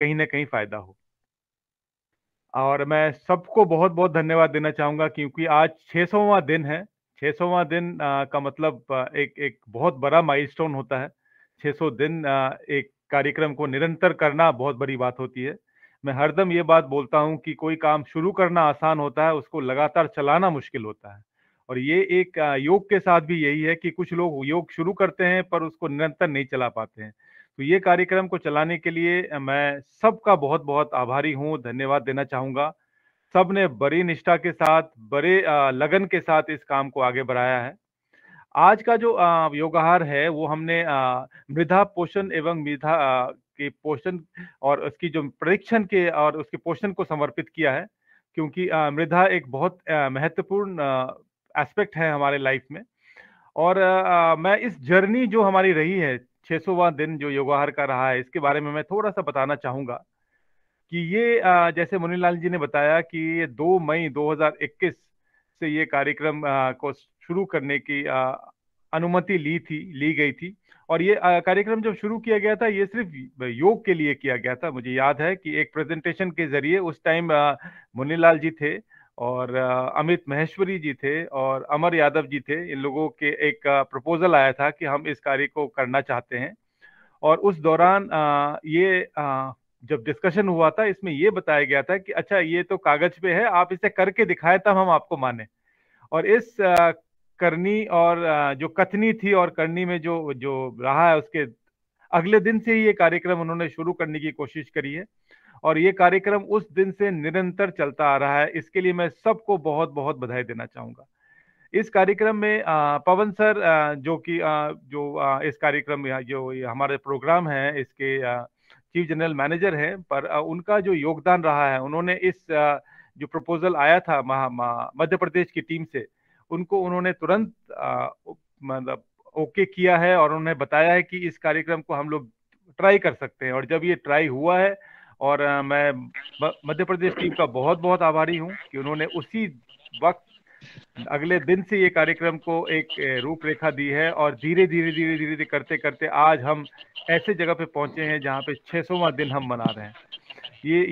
कहीं ना कहीं फायदा हो। और मैं सबको बहुत बहुत धन्यवाद देना चाहूंगा क्योंकि आज 600वां दिन है। 600वां दिन का मतलब एक एक बहुत बड़ा माइलस्टोन होता है। 600 दिन एक कार्यक्रम को निरंतर करना बहुत बड़ी बात होती है। मैं हरदम ये बात बोलता हूँ कि कोई काम शुरू करना आसान होता है, उसको लगातार चलाना मुश्किल होता है। और ये एक योग के साथ भी यही है कि कुछ लोग योग शुरू करते हैं पर उसको निरंतर नहीं चला पाते हैं। तो ये कार्यक्रम को चलाने के लिए मैं सबका बहुत बहुत आभारी हूँ, धन्यवाद देना चाहूंगा। सबने बड़ी निष्ठा के साथ, बड़े लगन के साथ इस काम को आगे बढ़ाया है। आज का जो योगाहार है वो हमने मृदा पोषण एवं मृदा के पोषण और उसकी जो परीक्षण के और उसके पोषण को समर्पित किया है। क्योंकि मृदा एक बहुत महत्वपूर्ण एस्पेक्ट है हमारे लाइफ में। और मैं इस जर्नी जो हमारी रही है, 600वां दिन जो योगाहार का रहा है, इसके बारे में मैं थोड़ा सा बताना चाहूंगा कि ये जैसे मुनीलाल जी ने बताया कि ये 2 मई 2021 से ये कार्यक्रम को शुरू करने की अनुमति ली गई थी। और ये कार्यक्रम जब शुरू किया गया था ये सिर्फ योग के लिए किया गया था। मुझे याद है कि एक प्रेजेंटेशन के जरिए उस टाइम मुनीलाल जी थे और अमित महेश्वरी जी थे और अमर यादव जी थे। इन लोगों के एक प्रपोजल आया था कि हम इस कार्य को करना चाहते हैं। और उस दौरान जब डिस्कशन हुआ था इसमें ये बताया गया था कि अच्छा ये तो कागज पे है, आप इसे करके दिखाएं तब हम आपको माने। और इस करनी और जो कथनी थी और करनी में जो जो रहा है, उसके अगले दिन से ही ये कार्यक्रम उन्होंने शुरू करने की कोशिश करी है। और ये कार्यक्रम उस दिन से निरंतर चलता आ रहा है। इसके लिए मैं सबको बहुत बहुत बधाई देना चाहूंगा। इस कार्यक्रम में पवन सर जो कि इस कार्यक्रम में जो ये हमारे प्रोग्राम है इसके चीफ जनरल मैनेजर हैं, पर उनका जो योगदान रहा है, उन्होंने इस जो प्रपोजल आया था मध्य प्रदेश की टीम से, उनको उन्होंने तुरंत मतलब ओके किया है और उन्होंने बताया है कि इस कार्यक्रम को हम लोग ट्राई कर सकते हैं। और जब ये ट्राई हुआ है और मैं मध्य प्रदेश टीम का बहुत बहुत आभारी हूँ कि उन्होंने उसी वक्त अगले दिन से ये कार्यक्रम को एक रूपरेखा दी है। और धीरे धीरे धीरे धीरे धीरे करते करते आज हम ऐसे जगह पे पहुंचे हैं जहां पे 600वां दिन हम मना रहे हैं।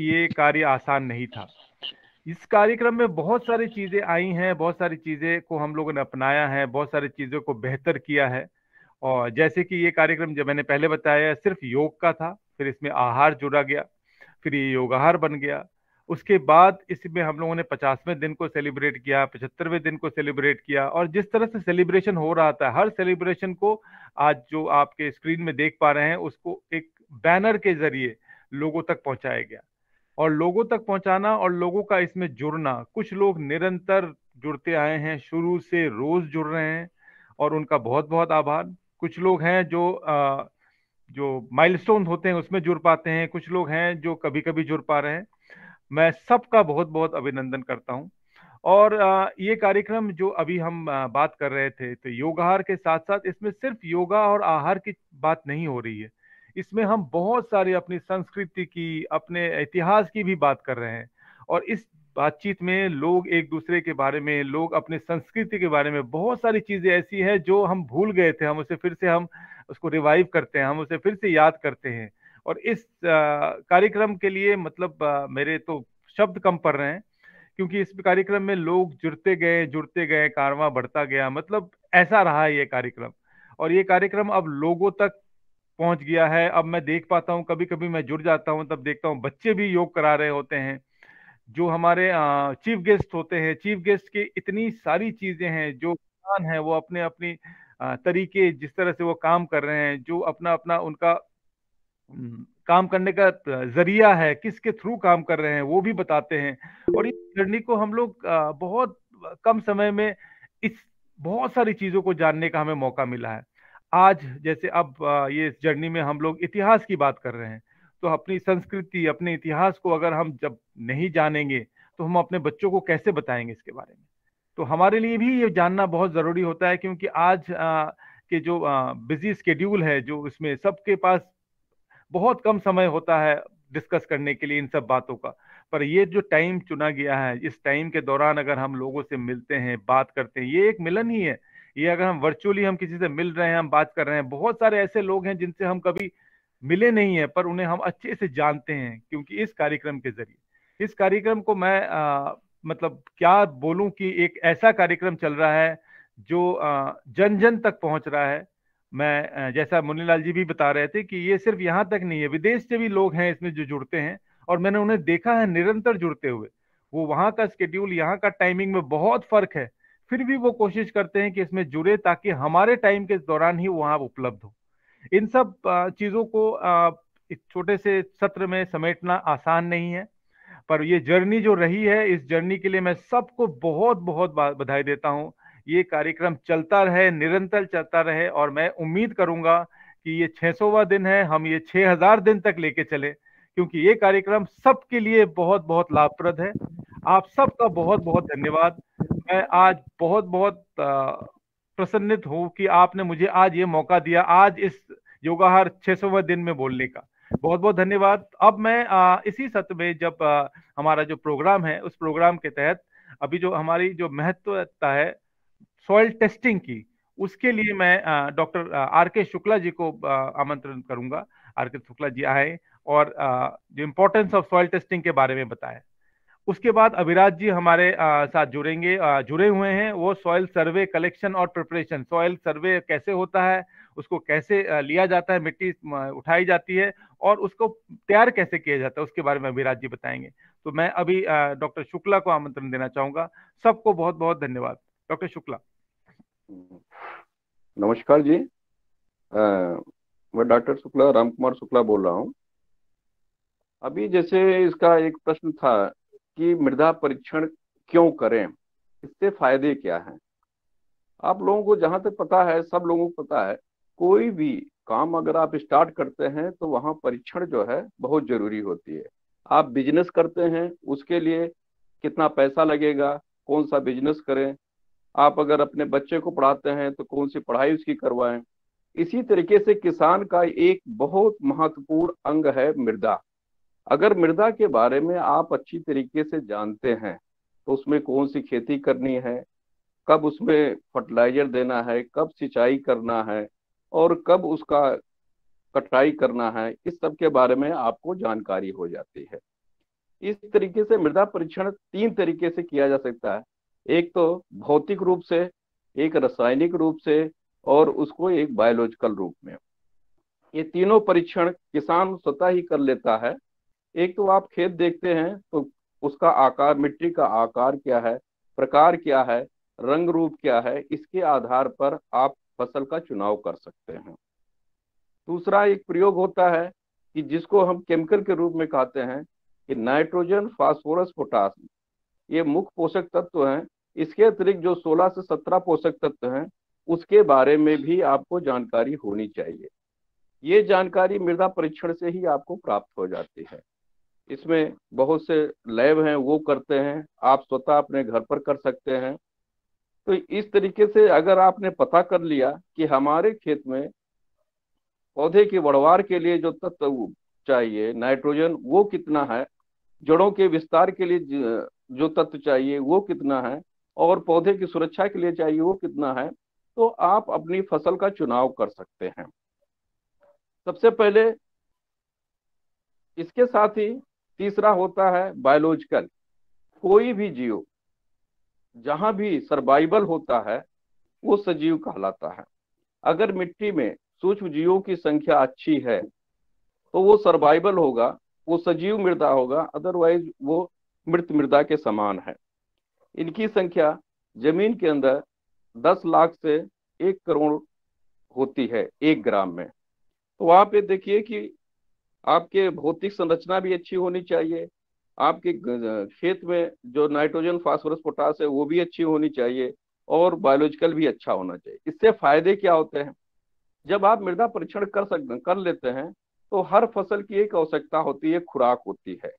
ये कार्य आसान नहीं था। इस कार्यक्रम में बहुत सारी चीजें आई हैं, बहुत सारी चीजें को हम लोगों ने अपनाया है, बहुत सारी चीजों को बेहतर किया है। और जैसे कि ये कार्यक्रम जब मैंने पहले बताया सिर्फ योग का था, फिर इसमें आहार जुड़ा गया, फिर ये योगाहार बन गया। उसके बाद इसमें हम लोगों ने 50वें दिन को सेलिब्रेट किया, 75वें दिन को सेलिब्रेट किया। और जिस तरह से सेलिब्रेशन हो रहा था, हर सेलिब्रेशन को आज जो आपके स्क्रीन में देख पा रहे हैं उसको एक बैनर के जरिए लोगों तक पहुंचाया गया। और लोगों तक पहुंचाना और लोगों का इसमें जुड़ना, कुछ लोग निरंतर जुड़ते आए हैं, शुरू से रोज जुड़ रहे हैं और उनका बहुत बहुत आभार। कुछ लोग हैं जो माइलस्टोन होते हैं उसमें जुड़ पाते हैं, कुछ लोग हैं जो कभी कभी जुड़ पा रहे हैं। मैं सबका बहुत बहुत अभिनंदन करता हूं। और ये कार्यक्रम जो अभी हम बात कर रहे थे, तो योगाहार के साथ साथ इसमें सिर्फ योगा और आहार की बात नहीं हो रही है। इसमें हम बहुत सारी अपनी संस्कृति की, अपने इतिहास की भी बात कर रहे हैं। और इस बातचीत में लोग एक दूसरे के बारे में, लोग अपने संस्कृति के बारे में, बहुत सारी चीजें ऐसी हैं जो हम भूल गए थे, हम उसे फिर से हम उसको रिवाइव करते हैं, हम उसे फिर से याद करते हैं। और इस कार्यक्रम के लिए मतलब मेरे तो शब्द कम पड़ रहे हैं। क्योंकि इस कार्यक्रम में लोग जुड़ते गए, कारवां बढ़ता गया, मतलब ऐसा रहा है ये कार्यक्रम। और ये कार्यक्रम अब लोगों तक पहुंच गया है। अब मैं देख पाता हूँ, कभी कभी मैं जुड़ जाता हूँ तब देखता हूँ बच्चे भी योग करा रहे होते हैं। जो हमारे चीफ गेस्ट होते हैं, चीफ गेस्ट की इतनी सारी चीजें हैं, जो ज्ञान है वो अपने अपनी तरीके, जिस तरह से वो काम कर रहे हैं, जो अपना अपना उनका काम करने का जरिया है, किसके थ्रू काम कर रहे हैं वो भी बताते हैं। और इस जर्नी को हम लोग बहुत कम समय में इस बहुत सारी चीजों को जानने का हमें मौका मिला है। आज जैसे अब ये इस जर्नी में हम लोग इतिहास की बात कर रहे हैं, तो अपनी संस्कृति, अपने इतिहास को अगर हम जब नहीं जानेंगे तो हम अपने बच्चों को कैसे बताएंगे इसके बारे में। तो हमारे लिए भी ये जानना बहुत जरूरी होता है, क्योंकि आज के जो बिजी स्केड्यूल है, जो इसमें सबके पास बहुत कम समय होता है डिस्कस करने के लिए इन सब बातों का। पर ये जो टाइम चुना गया है, इस टाइम के दौरान अगर हम लोगों से मिलते हैं, बात करते हैं, ये एक मिलन ही है। ये अगर हम वर्चुअली हम किसी से मिल रहे हैं, हम बात कर रहे हैं, बहुत सारे ऐसे लोग हैं जिनसे हम कभी मिले नहीं है, पर उन्हें हम अच्छे से जानते हैं, क्योंकि इस कार्यक्रम के जरिए, इस कार्यक्रम को मैं मतलब क्या बोलूं कि एक ऐसा कार्यक्रम चल रहा है जो जन जन तक पहुंच रहा है। मैं जैसा मुन्नीलाल जी भी बता रहे थे कि ये सिर्फ यहाँ तक नहीं है, विदेश से भी लोग हैं इसमें जो जुड़ते हैं, और मैंने उन्हें देखा है निरंतर जुड़ते हुए। वो वहाँ का स्केड्यूल, यहाँ का टाइमिंग में बहुत फर्क है, फिर भी वो कोशिश करते हैं कि इसमें जुड़े, ताकि हमारे टाइम के दौरान ही वहाँ उपलब्ध हो। इन सब चीजों को एक छोटे से सत्र में समेटना आसान नहीं है, पर ये जर्नी जो रही है, इस जर्नी के लिए मैं सबको बहुत बहुत बधाई देता हूँ। ये कार्यक्रम चलता रहे, निरंतर चलता रहे, और मैं उम्मीद करूंगा कि ये 600वां दिन है, हम ये 6000 दिन तक लेके चले, क्योंकि ये कार्यक्रम सबके लिए बहुत बहुत लाभप्रद है। आप सबका बहुत बहुत धन्यवाद। मैं आज बहुत बहुत प्रसन्नित हूँ कि आपने मुझे आज ये मौका दिया, आज इस योगाहार 600वें दिन में बोलने का। बहुत बहुत धन्यवाद। अब मैं इसी सत्र में, जब हमारा जो प्रोग्राम है, उस प्रोग्राम के तहत अभी जो हमारी जो महत्वता है सॉइल टेस्टिंग की, उसके लिए मैं डॉक्टर आर के शुक्ला जी को आमंत्रण करूंगा। आर के शुक्ला जी आए और जो इम्पोर्टेंस ऑफ सॉइल टेस्टिंग के बारे में बताएं। उसके बाद अभिराज जी हमारे साथ जुड़ेंगे, जुड़े हुए हैं। वो सॉइल सर्वे कलेक्शन और प्रिपरेशन, सॉइल सर्वे कैसे होता है, उसको कैसे लिया जाता है, मिट्टी उठाई जाती है, और उसको तैयार कैसे किया जाता है, उसके बारे में अभिराज जी बताएंगे। तो मैं अभी डॉक्टर शुक्ला को आमंत्रण देना चाहूंगा। सबको बहुत बहुत धन्यवाद। डॉक्टर शुक्ला। नमस्कार जी। मैं डॉक्टर शुक्ला, राम कुमार शुक्ला बोल रहा हूँ। अभी जैसे इसका एक प्रश्न था कि मृदा परीक्षण क्यों करें, इससे फायदे क्या हैं। आप लोगों को जहां तक पता है, सब लोगों को पता है, कोई भी काम अगर आप स्टार्ट करते हैं तो वहां परीक्षण जो है बहुत जरूरी होती है। आप बिजनेस करते हैं, उसके लिए कितना पैसा लगेगा, कौन सा बिजनेस करें। आप अगर अपने बच्चे को पढ़ाते हैं तो कौन सी पढ़ाई उसकी करवाएं। इसी तरीके से किसान का एक बहुत महत्वपूर्ण अंग है मृदा। अगर मृदा के बारे में आप अच्छी तरीके से जानते हैं तो उसमें कौन सी खेती करनी है, कब उसमें फर्टिलाइजर देना है, कब सिंचाई करना है, और कब उसका कटाई करना है, इस सब के बारे में आपको जानकारी हो जाती है। इस तरीके से मृदा परीक्षण तीन तरीके से किया जा सकता है। एक तो भौतिक रूप से, एक रासायनिक रूप से, और उसको एक बायोलॉजिकल रूप में। ये तीनों परीक्षण किसान स्वतः ही कर लेता है। एक तो आप खेत देखते हैं तो उसका आकार, मिट्टी का आकार क्या है, प्रकार क्या है, रंग रूप क्या है, इसके आधार पर आप फसल का चुनाव कर सकते हैं। दूसरा एक प्रयोग होता है कि जिसको हम केमिकल के रूप में कहते हैं कि नाइट्रोजन, फास्फोरस, पोटास, ये मुख्य पोषक तत्व हैं। इसके अतिरिक्त जो 16 से 17 पोषक तत्व हैं, उसके बारे में भी आपको जानकारी होनी चाहिए। ये जानकारी मृदा परीक्षण से ही आपको प्राप्त हो जाती है। इसमें बहुत से लैब हैं, वो करते हैं, आप स्वतः अपने घर पर कर सकते हैं। तो इस तरीके से अगर आपने पता कर लिया कि हमारे खेत में पौधे की बढ़वार के लिए जो तत्व चाहिए नाइट्रोजन वो कितना है, जड़ों के विस्तार के लिए जो तत्व चाहिए वो कितना है, और पौधे की सुरक्षा के लिए चाहिए वो कितना है, तो आप अपनी फसल का चुनाव कर सकते हैं। सबसे पहले इसके साथ ही तीसरा होता है बायोलॉजिकल। कोई भी जीव जहां भी सर्वाइवल होता है वो सजीव कहलाता है। अगर मिट्टी में सूक्ष्म जीवों की संख्या अच्छी है तो वो सर्वाइवल होगा, वो सजीव मृदा होगा, अदरवाइज वो मृत मृदा के समान है। इनकी संख्या जमीन के अंदर 10 लाख से 1 करोड़ होती है 1 ग्राम में। तो वहां पे देखिए कि आपके भौतिक संरचना भी अच्छी होनी चाहिए, आपके खेत में जो नाइट्रोजन, फास्फोरस, पोटास है वो भी अच्छी होनी चाहिए, और बायोलॉजिकल भी अच्छा होना चाहिए। इससे फायदे क्या होते हैं, जब आप मृदा परीक्षण कर लेते हैं तो हर फसल की एक आवश्यकता होती है, खुराक होती है।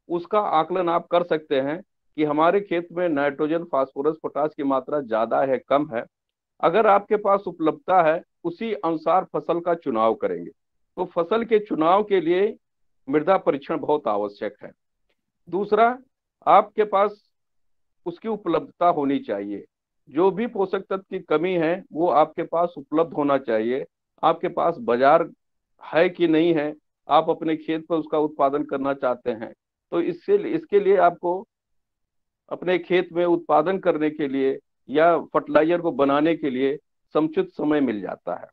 उसका आकलन आप कर सकते हैं कि हमारे खेत में नाइट्रोजन, फास्फोरस, पोटास की मात्रा ज्यादा है, कम है। अगर आपके पास उपलब्धता है, उसी अनुसार फसल का चुनाव करेंगे। तो फसल के चुनाव के लिए मृदा परीक्षण बहुत आवश्यक है। दूसरा, आपके पास उसकी उपलब्धता होनी चाहिए। जो भी पोषक तत्व की कमी है वो आपके पास उपलब्ध होना चाहिए। आपके पास बाजार है कि नहीं है, आप अपने खेत पर उसका उत्पादन करना चाहते हैं, तो इसके लिए आपको अपने खेत में उत्पादन करने के लिए या फर्टिलाइजर को बनाने के लिए समुचित समय मिल जाता है।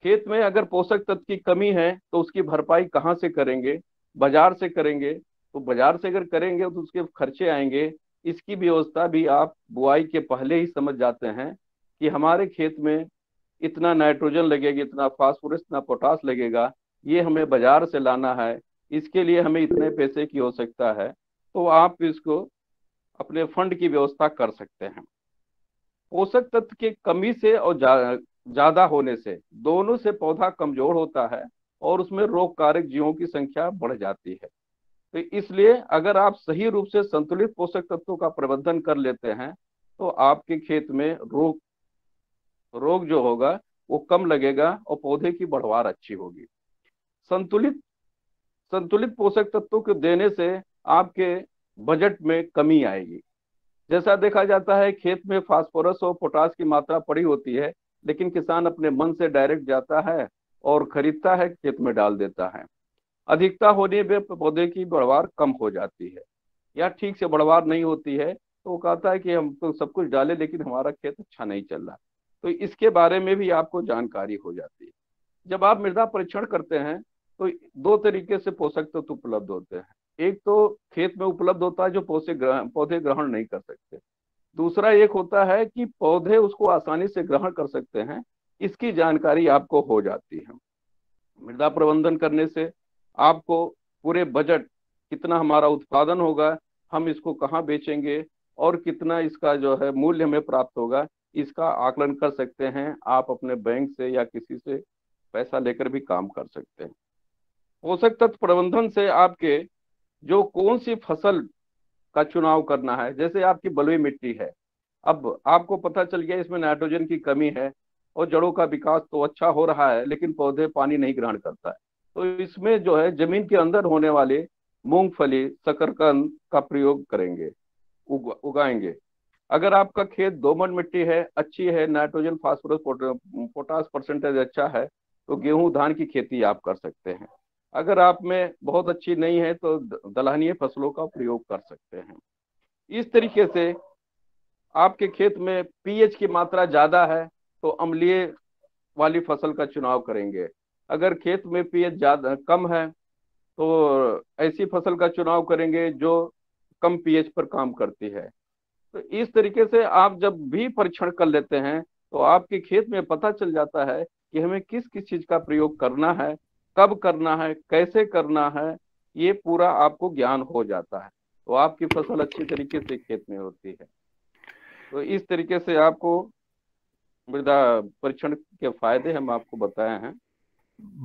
खेत में अगर पोषक तत्व की कमी है तो उसकी भरपाई कहाँ से करेंगे? बाजार से करेंगे। तो बाजार से अगर करेंगे तो उसके खर्चे आएंगे। इसकी व्यवस्था भी आप बुआई के पहले ही समझ जाते हैं कि हमारे खेत में इतना नाइट्रोजन लगेगा, इतना फास्फोरस, इतना पोटास लगेगा, ये हमें बाजार से लाना है, इसके लिए हमें इतने पैसे की आवश्यकता है। तो आप इसको अपने फंड की व्यवस्था कर सकते हैं। पोषक तत्व की कमी से और ज्यादा होने से दोनों से पौधा कमजोर होता है और उसमें रोग कारक जीवों की संख्या बढ़ जाती है। तो इसलिए अगर आप सही रूप से संतुलित पोषक तत्वों का प्रबंधन कर लेते हैं तो आपके खेत में रोग रोग जो होगा वो कम लगेगा और पौधे की बढ़वार अच्छी होगी। संतुलित संतुलित पोषक तत्वों को देने से आपके बजट में कमी आएगी। जैसा देखा जाता है खेत में फास्फोरस और पोटास की मात्रा पड़ी होती है, लेकिन किसान अपने मन से डायरेक्ट जाता है और खरीदता है, खेत में डाल देता है। अधिकता होने पे पौधे की बढ़वार कम हो जाती है या ठीक से बढ़वार नहीं होती है, तो वो कहता है कि हम तो सब कुछ डाले लेकिन हमारा खेत अच्छा नहीं चल रहा। तो इसके बारे में भी आपको जानकारी हो जाती है। जब आप मृदा परीक्षण करते हैं तो दो तरीके से पोषक तत्व उपलब्ध होते हैं। एक तो खेत में उपलब्ध होता है जो पौधे ग्रहण नहीं कर सकते। दूसरा एक होता है कि पौधे उसको आसानी से ग्रहण कर सकते हैं, इसकी जानकारी आपको हो जाती है। मृदा प्रबंधन करने से आपको पूरे बजट, कितना हमारा उत्पादन होगा, हम इसको कहाँ बेचेंगे और कितना इसका जो है मूल्य हमें प्राप्त होगा, इसका आकलन कर सकते हैं। आप अपने बैंक से या किसी से पैसा लेकर भी काम कर सकते हैं। पोषक तत्व प्रबंधन से आपके जो कौन सी फसल का चुनाव करना है, जैसे आपकी बलुई मिट्टी है, अब आपको पता चल गया इसमें नाइट्रोजन की कमी है और जड़ों का विकास तो अच्छा हो रहा है लेकिन पौधे पानी नहीं ग्रहण करता है, तो इसमें जो है जमीन के अंदर होने वाले मूंगफली, शकरकंद का प्रयोग करेंगे, उगाएंगे। अगर आपका खेत दोमट मिट्टी है, अच्छी है, नाइट्रोजन फास्फोरस पोटास परसेंटेज अच्छा है, तो गेहूं धान की खेती आप कर सकते हैं। अगर आप में बहुत अच्छी नहीं है तो दलहनीय फसलों का प्रयोग कर सकते हैं। इस तरीके से आपके खेत में पीएच की मात्रा ज्यादा है तो अम्लीय वाली फसल का चुनाव करेंगे। अगर खेत में पीएच ज्यादा कम है तो ऐसी फसल का चुनाव करेंगे जो कम पीएच पर काम करती है। तो इस तरीके से आप जब भी परीक्षण कर लेते हैं तो आपके खेत में पता चल जाता है कि हमें किस किस चीज का प्रयोग करना है, कब करना है, कैसे करना है, ये पूरा आपको ज्ञान हो जाता है, तो आपकी फसल अच्छी तरीके से खेत में होती है। तो इस तरीके से आपको मृदा परीक्षण के फायदे हम आपको बताए हैं।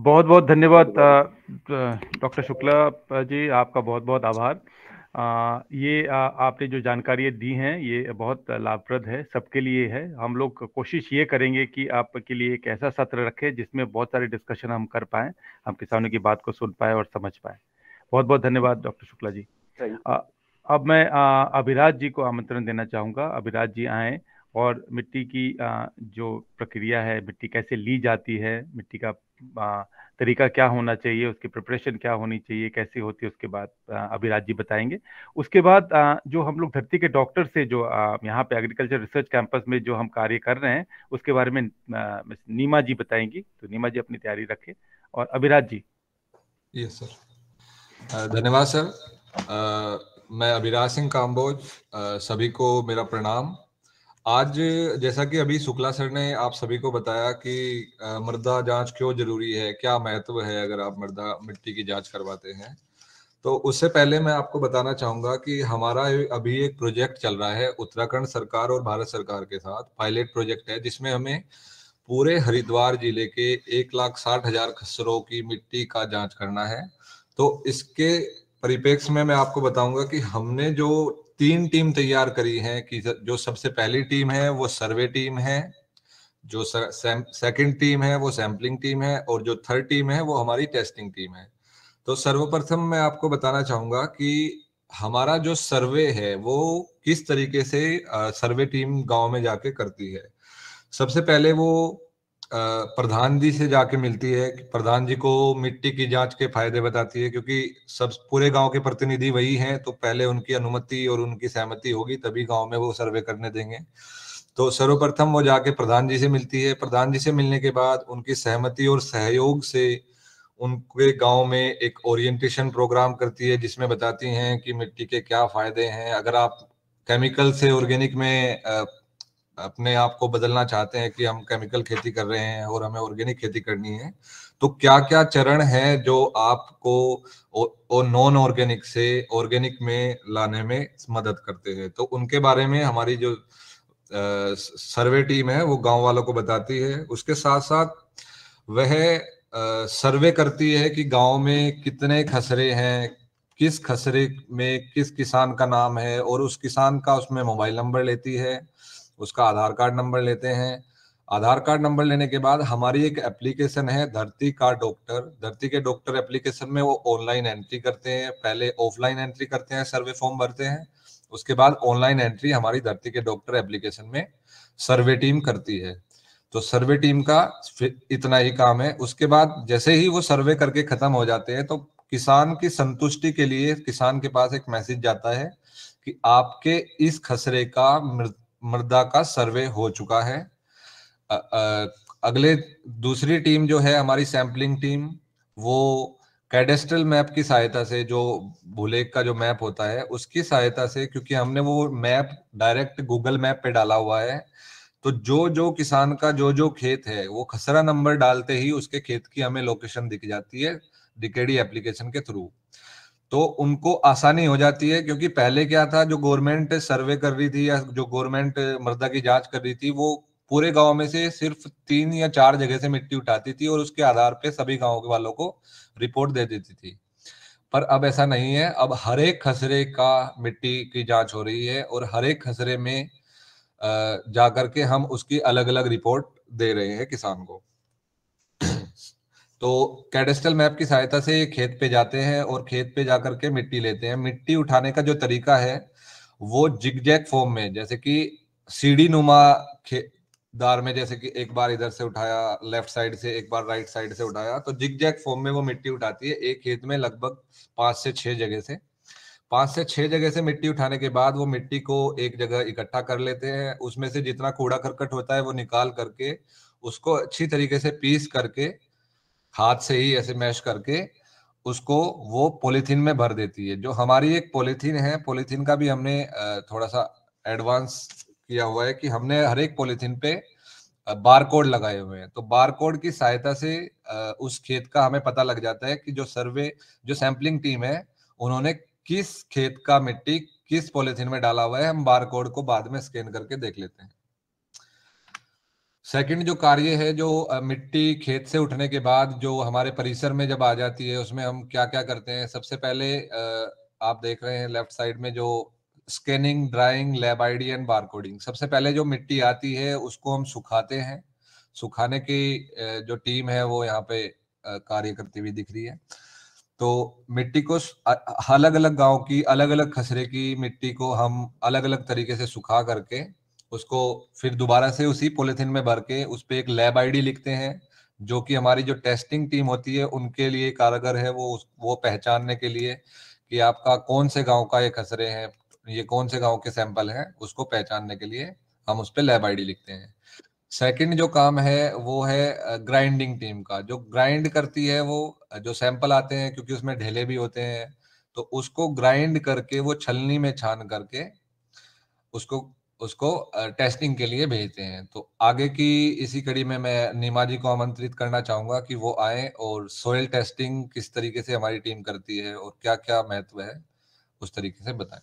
बहुत बहुत धन्यवाद दोबारा डॉक्टर शुक्ला जी, आपका बहुत बहुत आभार। ये आपने जो जानकारी दी हैं ये बहुत लाभप्रद है, सबके लिए है। हम लोग कोशिश ये करेंगे कि आपके लिए एक ऐसा सत्र रखें जिसमें बहुत सारे डिस्कशन हम कर पाएं, हम किसानों की बात को सुन पाए और समझ पाए। बहुत बहुत धन्यवाद डॉक्टर शुक्ला जी। अब मैं अभिराज जी को आमंत्रण देना चाहूँगा। अभिराज जी आएँ और मिट्टी की जो प्रक्रिया है, मिट्टी कैसे ली जाती है, मिट्टी का तरीका क्या होना चाहिए, उसकी प्रिपरेशन क्या होनी चाहिए, कैसे होती है, उसके बाद अभिराज जी बताएंगे। उसके बाद जो हम लोग धरती के डॉक्टर से जो यहाँ पे एग्रीकल्चर रिसर्च कैंपस में जो हम कार्य कर रहे हैं उसके बारे में नीमा जी बताएंगी। तो नीमा जी अपनी तैयारी रखें और अभिराज जी। यस सर, धन्यवाद सर। मैं अभिराज सिंह काम्बोज, सभी को मेरा प्रणाम। आज जैसा कि अभी शुक्ला सर ने आप सभी को बताया कि मृदा जांच क्यों जरूरी है, क्या महत्व है अगर आप मृदा मिट्टी की जांच करवाते हैं, तो उससे पहले मैं आपको बताना चाहूंगा कि हमारा अभी एक प्रोजेक्ट चल रहा है उत्तराखंड सरकार और भारत सरकार के साथ, पायलट प्रोजेक्ट है, जिसमें हमें पूरे हरिद्वार जिले के 1,60,000 खसरों की मिट्टी का जांच करना है। तो इसके परिप्रेक्ष्य में मैं आपको बताऊंगा कि हमने जो 3 टीम तैयार करी है, कि जो सबसे पहली टीम है वो सर्वे टीम है, जो सेकंड टीम है वो सैंपलिंग टीम है, और जो थर्ड टीम है वो हमारी टेस्टिंग टीम है। तो सर्वप्रथम मैं आपको बताना चाहूंगा कि हमारा जो सर्वे है वो किस तरीके से सर्वे टीम गांव में जाके करती है। सबसे पहले वो प्रधान जी से जाके मिलती है, प्रधान जी को मिट्टी की जांच के फायदे बताती है, क्योंकि सब पूरे गांव के प्रतिनिधि वही हैं, तो पहले उनकी अनुमति और उनकी सहमति होगी तभी गांव में वो सर्वे करने देंगे। तो सर्वप्रथम वो जाके प्रधान जी से मिलती है। प्रधान जी से मिलने के बाद उनकी सहमति और सहयोग से उनके गांव में एक ओरिएंटेशन प्रोग्राम करती है, जिसमें बताती हैं कि मिट्टी के क्या फायदे हैं। अगर आप केमिकल से ऑर्गेनिक में अपने आप को बदलना चाहते हैं कि हम केमिकल खेती कर रहे हैं और हमें ऑर्गेनिक खेती करनी है, तो क्या क्या चरण है जो आपको और नॉन ऑर्गेनिक से ऑर्गेनिक में लाने में मदद करते हैं, तो उनके बारे में हमारी जो सर्वे टीम है वो गांव वालों को बताती है। उसके साथ साथ वह सर्वे करती है कि गांव में कितने खसरे हैं, किस खसरे में किस किसान का नाम है, और उस किसान का उसमें मोबाइल नंबर लेती है, उसका आधार कार्ड नंबर लेते हैं। आधार कार्ड नंबर लेने के बाद हमारी एक एप्लीकेशन है धरती का डॉक्टर, धरती के डॉक्टर एप्लीकेशन में वो ऑनलाइन एंट्री करते हैं। पहले ऑफलाइन एंट्री करते हैं, सर्वे फॉर्म भरते हैं, उसके बाद ऑनलाइन एंट्री हमारी धरती के डॉक्टर एप्लीकेशन में सर्वे टीम करती है। तो सर्वे टीम का इतना ही काम है। उसके बाद जैसे ही वो सर्वे करके खत्म हो जाते हैं, तो किसान की संतुष्टि के लिए किसान के पास एक मैसेज जाता है कि आपके इस खसरे का मृदा का सर्वे हो चुका है। अगले दूसरी टीम जो है हमारी सैंपलिंग टीम, वो कैडेस्ट्रल मैप की सहायता से, जो भूलेख का जो मैप होता है उसकी सहायता से, क्योंकि हमने वो मैप डायरेक्ट गूगल मैप पे डाला हुआ है, तो जो जो किसान का जो जो खेत है वो खसरा नंबर डालते ही उसके खेत की हमें लोकेशन दिख जाती है डीकेडी एप्लीकेशन के थ्रू। तो उनको आसानी हो जाती है, क्योंकि पहले क्या था, जो गवर्नमेंट सर्वे कर रही थी या जो गवर्नमेंट मृदा की जांच कर रही थी, वो पूरे गांव में से सिर्फ 3 या 4 जगह से मिट्टी उठाती थी और उसके आधार पे सभी गांव के वालों को रिपोर्ट दे देती थी। पर अब ऐसा नहीं है, अब हर एक खसरे का मिट्टी की जांच हो रही है और हर एक खसरे में जा करके हम उसकी अलग अलग रिपोर्ट दे रहे हैं किसान को। तो कैडेस्ट्रल मैप की सहायता से खेत पे जाते हैं और खेत पे जाकर के मिट्टी लेते हैं। मिट्टी उठाने का जो तरीका है वो जिगजैग फॉर्म में, जैसे कि सीढ़ी नुमा दार में, जैसे कि एक बार इधर से उठाया लेफ्ट साइड से, एक बार राइट साइड से उठाया, तो जिगजैग फॉर्म में वो मिट्टी उठाती है एक खेत में लगभग 5 से 6 जगह से। 5 से 6 जगह से मिट्टी उठाने के बाद वो मिट्टी को एक जगह इकट्ठा कर लेते हैं। उसमें से जितना कूड़ा करकट होता है वो निकाल करके उसको अच्छी तरीके से पीस करके हाथ से ही ऐसे मैश करके उसको वो पॉलीथीन में भर देती है। जो हमारी एक पॉलीथीन है, पॉलीथीन का भी हमने थोड़ा सा एडवांस किया हुआ है कि हमने हर एक पॉलीथीन पे बार कोड लगाए हुए हैं। तो बार कोड की सहायता से उस खेत का हमें पता लग जाता है कि जो सैंपलिंग टीम है उन्होंने किस खेत का मिट्टी किस पॉलीथीन में डाला हुआ है। हम बार कोड को बाद में स्कैन करके देख लेते हैं। सेकंड जो कार्य है, जो मिट्टी खेत से उठने के बाद जो हमारे परिसर में जब आ जाती है, उसमें हम क्या क्या करते हैं। सबसे पहले आप देख रहे हैं लेफ्ट साइड में जो scanning, drawing, lab ID and barcoding. सबसे पहले जो मिट्टी आती है उसको हम सुखाते हैं। सुखाने की जो टीम है वो यहाँ पे कार्य करती हुई दिख रही है। तो मिट्टी को अलग अलग गांव की अलग अलग खसरे की मिट्टी को हम अलग अलग तरीके से सुखा करके उसको फिर दोबारा से उसी पॉलिथीन में भर के उस पे एक लैब आईडी लिखते हैं, जो कि हमारी जो टेस्टिंग टीम होती है उनके लिए कारगर है। वो पहचानने के लिए कि आपका कौन से गांव का ये खसरे हैं, ये कौन से गांव के सैंपल हैं, उसको पहचानने के लिए हम उस पे लैब आईडी लिखते हैं। सेकंड जो काम है वो है ग्राइंडिंग टीम का, जो ग्राइंड करती है वो जो सैंपल आते हैं, क्योंकि उसमें ढेले भी होते हैं, तो उसको ग्राइंड करके वो छलनी में छान करके उसको उसको टेस्टिंग के लिए भेजते हैं। तो आगे की इसी कड़ी में मैं नीमा जी को आमंत्रित करना चाहूंगा कि वो आए और सोयल टेस्टिंग किस तरीके से हमारी टीम करती है और क्या क्या महत्व है उस तरीके से बताएं।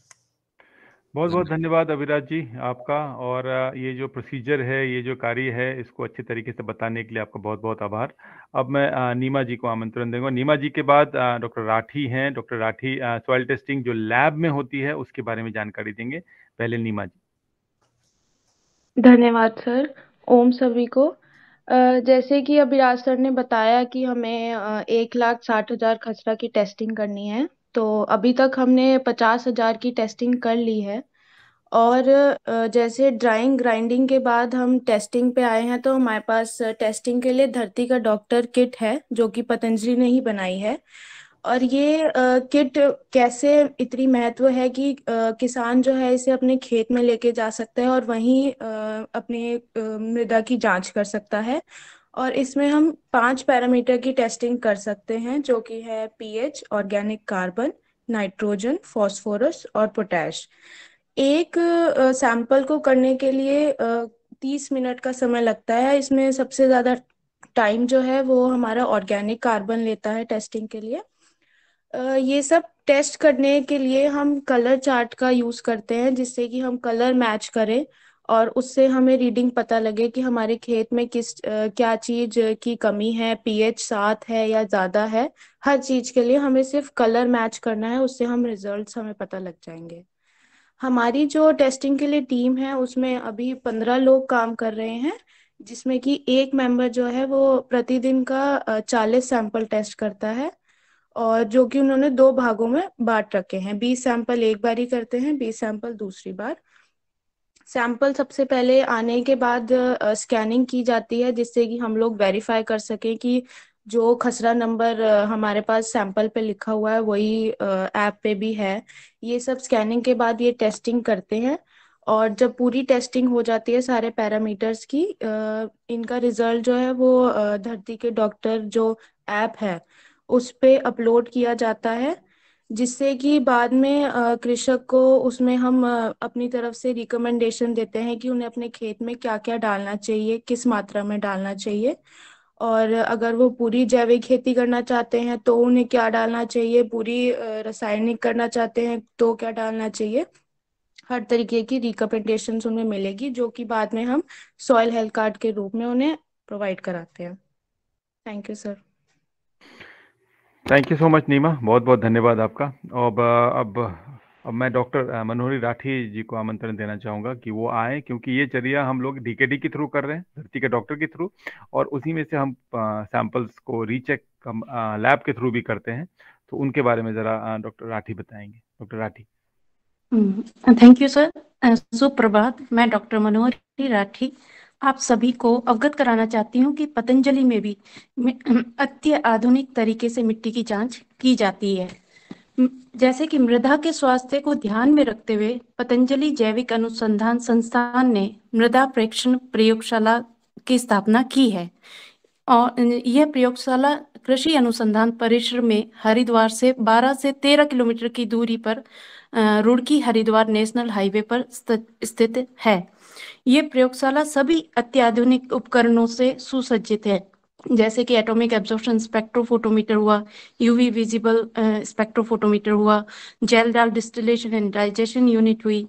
बहुत बहुत धन्यवाद अभिराज जी आपका। और ये जो प्रोसीजर है, ये जो कार्य है, इसको अच्छे तरीके से बताने के लिए आपका बहुत बहुत आभार। अब मैं नीमा जी को आमंत्रण दूंगा। नीमा जी के बाद डॉक्टर राठी हैं। डॉक्टर राठी सॉइल टेस्टिंग जो लैब में होती है उसके बारे में जानकारी देंगे। पहले नीमा जी। धन्यवाद सर। ओम सभी को। जैसे कि अभिराज सर ने बताया कि हमें 1,60,000 खसरा की टेस्टिंग करनी है, तो अभी तक हमने 50,000 की टेस्टिंग कर ली है और जैसे ड्राइंग ग्राइंडिंग के बाद हम टेस्टिंग पे आए हैं, तो हमारे पास टेस्टिंग के लिए धरती का डॉक्टर किट है जो कि पतंजलि ने ही बनाई है। और ये किट कैसे इतनी महत्व है कि किसान जो है इसे अपने खेत में लेके जा सकता है और वहीं अपने मृदा की जांच कर सकता है। और इसमें हम 5 पैरामीटर की टेस्टिंग कर सकते हैं, जो कि है pH, organic carbon, nitrogen, phosphorus और पोटैश। एक सैंपल को करने के लिए 30 मिनट का समय लगता है। इसमें सबसे ज्यादा टाइम जो है वो हमारा ऑर्गेनिक कार्बन लेता है टेस्टिंग के लिए। ये सब टेस्ट करने के लिए हम कलर चार्ट का यूज करते हैं, जिससे कि हम कलर मैच करें और उससे हमें रीडिंग पता लगे कि हमारे खेत में क्या चीज की कमी है, पीएच 7 है या ज्यादा है। हर चीज के लिए हमें सिर्फ कलर मैच करना है, उससे हम रिजल्ट्स हमें पता लग जाएंगे। हमारी जो टेस्टिंग के लिए टीम है उसमें अभी 15 लोग काम कर रहे हैं, जिसमें कि एक मेंबर जो है वो प्रतिदिन का 40 सैंपल टेस्ट करता है। और जो कि उन्होंने 2 भागों में बांट रखे हैं, 20 सैंपल एक बार ही करते हैं, 20 सैंपल दूसरी बार। सैंपल सबसे पहले आने के बाद स्कैनिंग की जाती है, जिससे कि हम लोग वेरीफाई कर सकें कि जो खसरा नंबर हमारे पास सैंपल पे लिखा हुआ है वही ऐप पे भी है। ये सब स्कैनिंग के बाद ये टेस्टिंग करते हैं। और जब पूरी टेस्टिंग हो जाती है सारे पैरामीटर्स की, इनका रिजल्ट जो है वो धरती के डॉक्टर जो ऐप है उस पे अपलोड किया जाता है, जिससे कि बाद में कृषक को उसमें हम अपनी तरफ से रिकमेंडेशन देते हैं कि उन्हें अपने खेत में क्या क्या डालना चाहिए, किस मात्रा में डालना चाहिए। और अगर वो पूरी जैविक खेती करना चाहते हैं तो उन्हें क्या डालना चाहिए, पूरी रासायनिक करना चाहते हैं तो क्या डालना चाहिए। हर तरीके की रिकमेंडेशंस उन्हें मिलेगी, जो कि बाद में हम सॉइल हेल्थ कार्ड के रूप में उन्हें प्रोवाइड कराते हैं। Thank you sir. Thank you so much Neema, बहुत बहुत धन्यवाद आपका। अब मैं डॉक्टर मनोहरी राठी जी को आमंत्रण देना चाहूँगा कि वो आए, क्योंकि ये चर्या हम लोग डीकेडी के थ्रू कर रहे हैं, धरती के डॉक्टर के थ्रू, और उसी में से हम सैंपल्स को रीचेक हम लैब के थ्रू भी करते हैं। तो उनके बारे में ज़रा डॉक्टर राठी बताएंगे। Doctor Rathi. Thank you sir. सुप्रभात, मैं डॉक्टर मनोहरी राठी आप सभी को अवगत कराना चाहती हूँ कि पतंजलि में भी अति आधुनिक तरीके से मिट्टी की जांच की जाती है। जैसे कि मृदा के स्वास्थ्य को ध्यान में रखते हुए पतंजलि जैविक अनुसंधान संस्थान ने मृदा प्रेक्षण प्रयोगशाला की स्थापना की है। और यह प्रयोगशाला कृषि अनुसंधान परिसर में हरिद्वार से 12 से 13 किलोमीटर की दूरी पर रुड़की हरिद्वार नेशनल हाईवे पर स्थित है। ये प्रयोगशाला सभी अत्याधुनिक उपकरणों से सुसज्जित है, जैसे कि एटॉमिक एब्जॉर्प्शन स्पेक्ट्रोफोटोमीटर हुआ, यूवी विजिबल स्पेक्ट्रोफोटोमीटर हुआ, जेल डाल डिस्टिलेशन एंड डाइजेशन यूनिट हुई,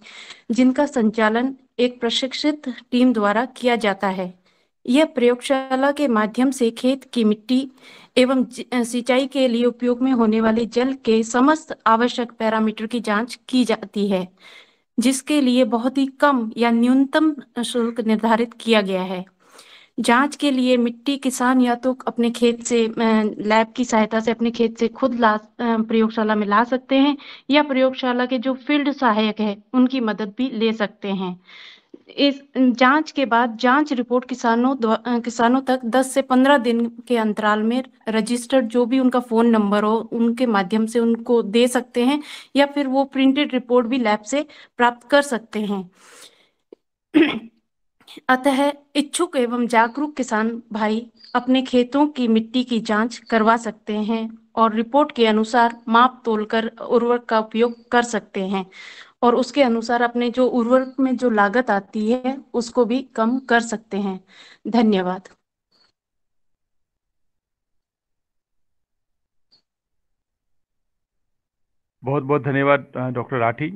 जिनका संचालन एक प्रशिक्षित टीम द्वारा किया जाता है। यह प्रयोगशाला के माध्यम से खेत की मिट्टी एवं सिंचाई के लिए उपयोग में होने वाले जल के समस्त आवश्यक पैरामीटर की जांच की जाती है, जिसके लिए बहुत ही कम या न्यूनतम शुल्क निर्धारित किया गया है। जांच के लिए मिट्टी किसान या तो अपने खेत से लैब की सहायता से अपने खेत से खुद प्रयोगशाला में ला सकते हैं, या प्रयोगशाला के जो फील्ड सहायक है उनकी मदद भी ले सकते हैं। इस जांच के बाद जांच रिपोर्ट किसानों तक 10 से 15 दिन के अंतराल में रजिस्टर्ड जो भी उनका फोन नंबर हो उनके माध्यम से उनको दे सकते हैं, या फिर वो प्रिंटेड रिपोर्ट भी लैब से प्राप्त कर सकते हैं। अतः इच्छुक एवं जागरूक किसान भाई अपने खेतों की मिट्टी की जांच करवा सकते हैं और रिपोर्ट के अनुसार माप तोलकर उर्वरक का उपयोग कर सकते हैं, और उसके अनुसार अपने जो उर्वरक में जो लागत आती है उसको भी कम कर सकते हैं। धन्यवाद। बहुत बहुत धन्यवाद डॉक्टर राठी।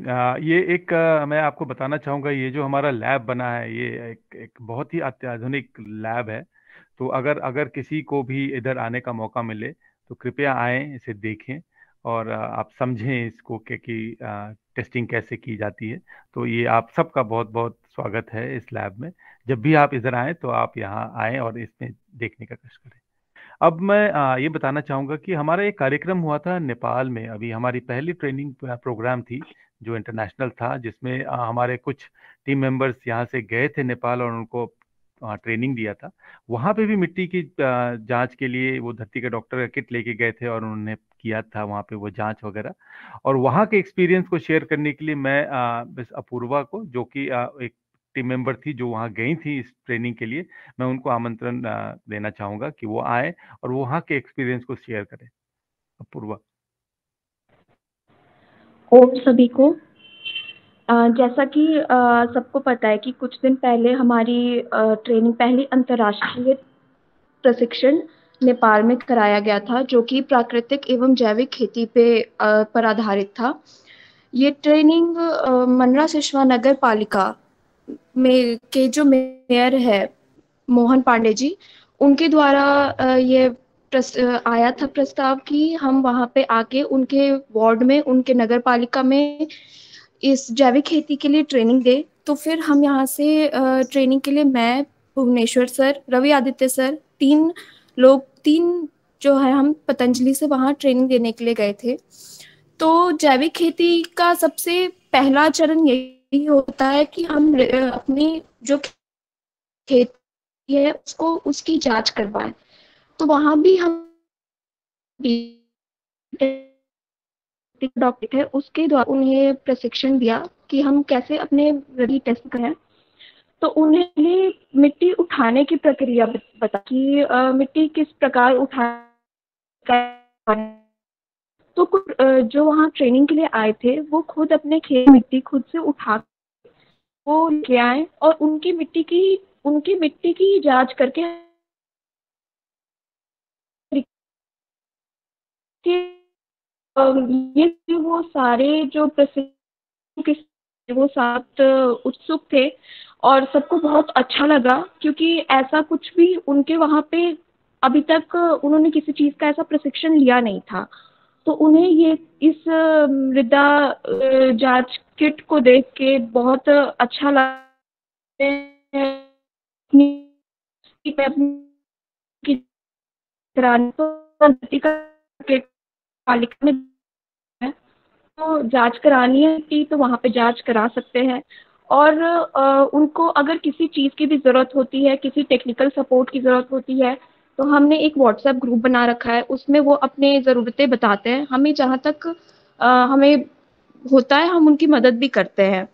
ये एक मैं आपको बताना चाहूँगा, ये जो हमारा लैब बना है ये एक बहुत ही अत्याधुनिक लैब है। तो अगर अगर किसी को भी इधर आने का मौका मिले तो कृपया आएं, इसे देखें और आप समझें इसको कि टेस्टिंग कैसे की जाती है। तो ये आप सबका बहुत बहुत स्वागत है इस लैब में। जब भी आप इधर आएँ तो आप यहाँ आएँ और इसमें देखने का कष्ट करें। अब मैं ये बताना चाहूँगा कि हमारा एक कार्यक्रम हुआ था नेपाल में, अभी हमारी पहली ट्रेनिंग प्रोग्राम थी जो इंटरनेशनल था, जिसमें हमारे कुछ टीम मेंबर्स यहाँ से गए थे नेपाल और उनको ट्रेनिंग दिया था। वहाँ पे भी मिट्टी की जांच के लिए वो धरती के डॉक्टर का किट लेके गए थे और उन्होंने किया था वहाँ पे वो जांच वगैरह। और वहाँ के एक्सपीरियंस को शेयर करने के लिए मैं मिस अपूर्वा को, जो कि एक टीम मेंबर थी जो वहाँ गई थी इस ट्रेनिंग के लिए, मैं उनको आमंत्रण देना चाहूँगा कि वो आए और वो वहाँ के एक्सपीरियंस को शेयर करें। अपूर्वा। ओम सभी को। जैसा कि सबको पता है कि कुछ दिन पहले हमारी ट्रेनिंग, पहली अंतर्राष्ट्रीय प्रशिक्षण नेपाल में कराया गया था, जो कि प्राकृतिक एवं जैविक खेती पर आधारित था। ये ट्रेनिंग मनरा सिसवा नगर पालिका में के जो मेयर है मोहन पांडे जी, उनके द्वारा ये आया था प्रस्ताव कि हम वहाँ पे आके उनके वार्ड में, उनके नगर पालिका में इस जैविक खेती के लिए ट्रेनिंग दे। तो फिर हम यहाँ से ट्रेनिंग के लिए मैं, भुवनेश्वर सर, रवि आदित्य सर, तीन जो है हम पतंजलि से वहाँ ट्रेनिंग देने के लिए गए थे। तो जैविक खेती का सबसे पहला चरण यही होता है कि हम अपनी जो खेती है उसको, उसकी जांच करवाएं। तो वहाँ भी हम डॉक्टर है उसके द्वारा उन्हें प्रशिक्षण दिया कि हम कैसे अपने रबी टेस्ट करें। तो उन्हें मिट्टी उठाने की प्रक्रिया बता कि मिट्टी किस प्रकार उठा। तो कुछ जो वहाँ ट्रेनिंग के लिए आए थे वो खुद अपने खेत मिट्टी खुद से उठा वो लेके आए और उनकी मिट्टी की जांच करके ये वो सारे जो प्रशिक्षण वो साथ उत्सुक थे और सबको बहुत अच्छा लगा, क्योंकि ऐसा कुछ भी उनके वहाँ पे अभी तक उन्होंने किसी चीज़ का ऐसा प्रशिक्षण लिया नहीं था। तो उन्हें ये इस मृदा जांच किट को देख के बहुत अच्छा लगा। पालिका में तो जांच करानी है कि तो वहाँ पे जांच करा सकते हैं। और उनको अगर किसी चीज़ की भी ज़रूरत होती है, किसी टेक्निकल सपोर्ट की ज़रूरत होती है, तो हमने एक व्हाट्सएप ग्रुप बना रखा है, उसमें वो अपने ज़रूरतें बताते हैं। हमें जहाँ तक हमें होता है हम उनकी मदद भी करते हैं।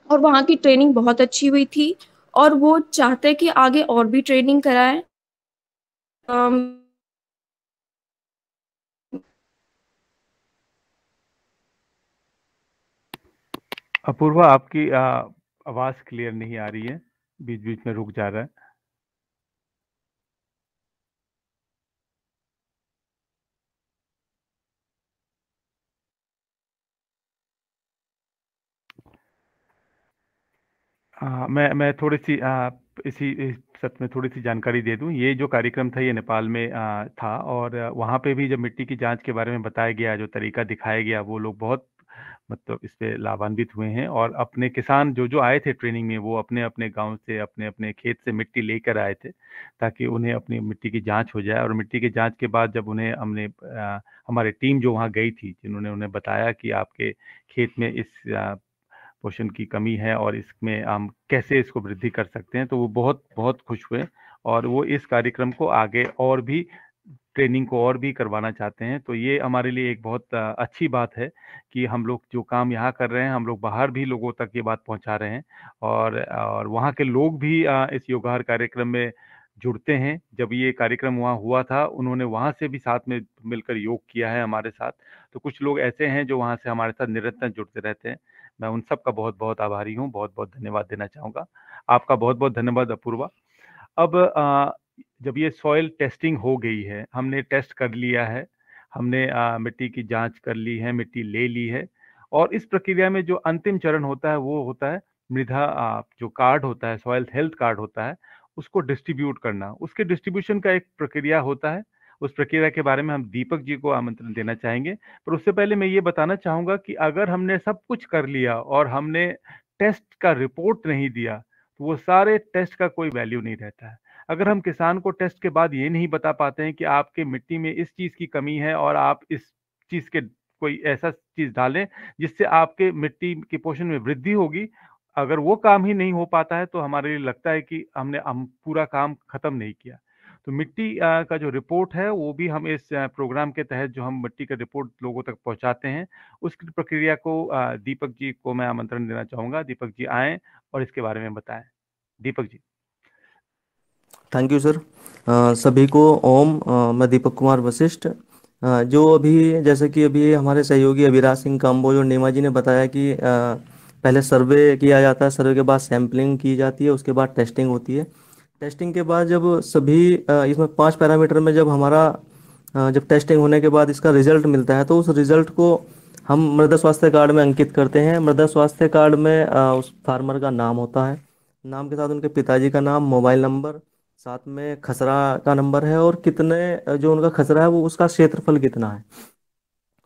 और वहाँ की ट्रेनिंग बहुत अच्छी हुई थी और वो चाहते हैं कि आगे और भी ट्रेनिंग कराएं। अपूर्वा, आपकी आवाज क्लियर नहीं आ रही है, बीच बीच में रुक जा रहा है। मैं थोड़ी सी इस सत्र में थोड़ी सी जानकारी दे दूं। ये जो कार्यक्रम था ये नेपाल में था और वहाँ पे भी जब मिट्टी की जांच के बारे में बताया गया, जो तरीका दिखाया गया, वो लोग बहुत मतलब इस पे लाभान्वित हुए हैं। और अपने किसान जो जो आए थे ट्रेनिंग में, वो अपने अपने गांव से, अपने अपने खेत से मिट्टी लेकर आए थे ताकि उन्हें अपनी मिट्टी की जांच हो जाए। और मिट्टी की जांच के बाद जब उन्हें हमारी टीम जो वहाँ गई थी, जिन्होंने उन्हें बताया कि आपके खेत में इस पोषण की कमी है और इसमें हम कैसे इसको वृद्धि कर सकते हैं, तो वो बहुत बहुत खुश हुए और वो इस कार्यक्रम को आगे और भी ट्रेनिंग को और भी करवाना चाहते हैं। तो ये हमारे लिए एक बहुत अच्छी बात है कि हम लोग जो काम यहाँ कर रहे हैं, हम लोग बाहर भी लोगों तक ये बात पहुँचा रहे हैं और वहाँ के लोग भी इस योगाहार कार्यक्रम में जुड़ते हैं। जब ये कार्यक्रम वहाँ हुआ था, उन्होंने वहाँ से भी साथ में मिलकर योग किया है हमारे साथ। तो कुछ लोग ऐसे हैं जो वहाँ से हमारे साथ निरंतर जुड़ते रहते हैं। मैं उन सब का बहुत बहुत आभारी हूँ, बहुत बहुत धन्यवाद देना चाहूँगा। आपका बहुत बहुत धन्यवाद अपूर्वा। अब जब ये सॉइल टेस्टिंग हो गई है, हमने टेस्ट कर लिया है, हमने मिट्टी की जांच कर ली है, मिट्टी ले ली है, और इस प्रक्रिया में जो अंतिम चरण होता है वो होता है मृदा जो कार्ड होता है, सॉइल हेल्थ कार्ड होता है, उसको डिस्ट्रीब्यूट करना। उसके डिस्ट्रीब्यूशन का एक प्रक्रिया होता है। उस प्रक्रिया के बारे में हम दीपक जी को आमंत्रण देना चाहेंगे। पर उससे पहले मैं ये बताना चाहूँगा कि अगर हमने सब कुछ कर लिया और हमने टेस्ट का रिपोर्ट नहीं दिया, तो वो सारे टेस्ट का कोई वैल्यू नहीं रहता है। अगर हम किसान को टेस्ट के बाद ये नहीं बता पाते हैं कि आपके मिट्टी में इस चीज़ की कमी है और आप इस चीज़ के कोई ऐसा चीज़ डालें जिससे आपके मिट्टी के पोषण में वृद्धि होगी, अगर वो काम ही नहीं हो पाता है तो हमारे लिए लगता है कि हम पूरा काम खत्म नहीं किया। तो मिट्टी का जो रिपोर्ट है वो भी हम इस प्रोग्राम के तहत जो हम मिट्टी का रिपोर्ट लोगों तक पहुंचाते हैं, उसकी प्रक्रिया को दीपक जी को मैं आमंत्रण देना चाहूंगा। दीपक जी आएं और इसके बारे में बताएं। Deepak ji. Thank you sir. सभी को ओम। मैं दीपक कुमार वशिष्ठ। जो अभी जैसे कि अभी हमारे सहयोगी अभिराज सिंह काम्बोज और नीमा जी ने बताया कि पहले सर्वे किया जाता है, सर्वे के बाद सैंपलिंग की जाती है, उसके बाद टेस्टिंग होती है। टेस्टिंग के बाद जब सभी इसमें 5 पैरामीटर में जब हमारा जब टेस्टिंग होने के बाद इसका रिजल्ट मिलता है तो उस रिजल्ट को हम मृदा स्वास्थ्य कार्ड में अंकित करते हैं। मृदा स्वास्थ्य कार्ड में उस फार्मर का नाम होता है, नाम के साथ उनके पिताजी का नाम, मोबाइल नंबर, साथ में खसरा का नंबर है और कितने जो उनका खसरा है वो उसका क्षेत्रफल कितना है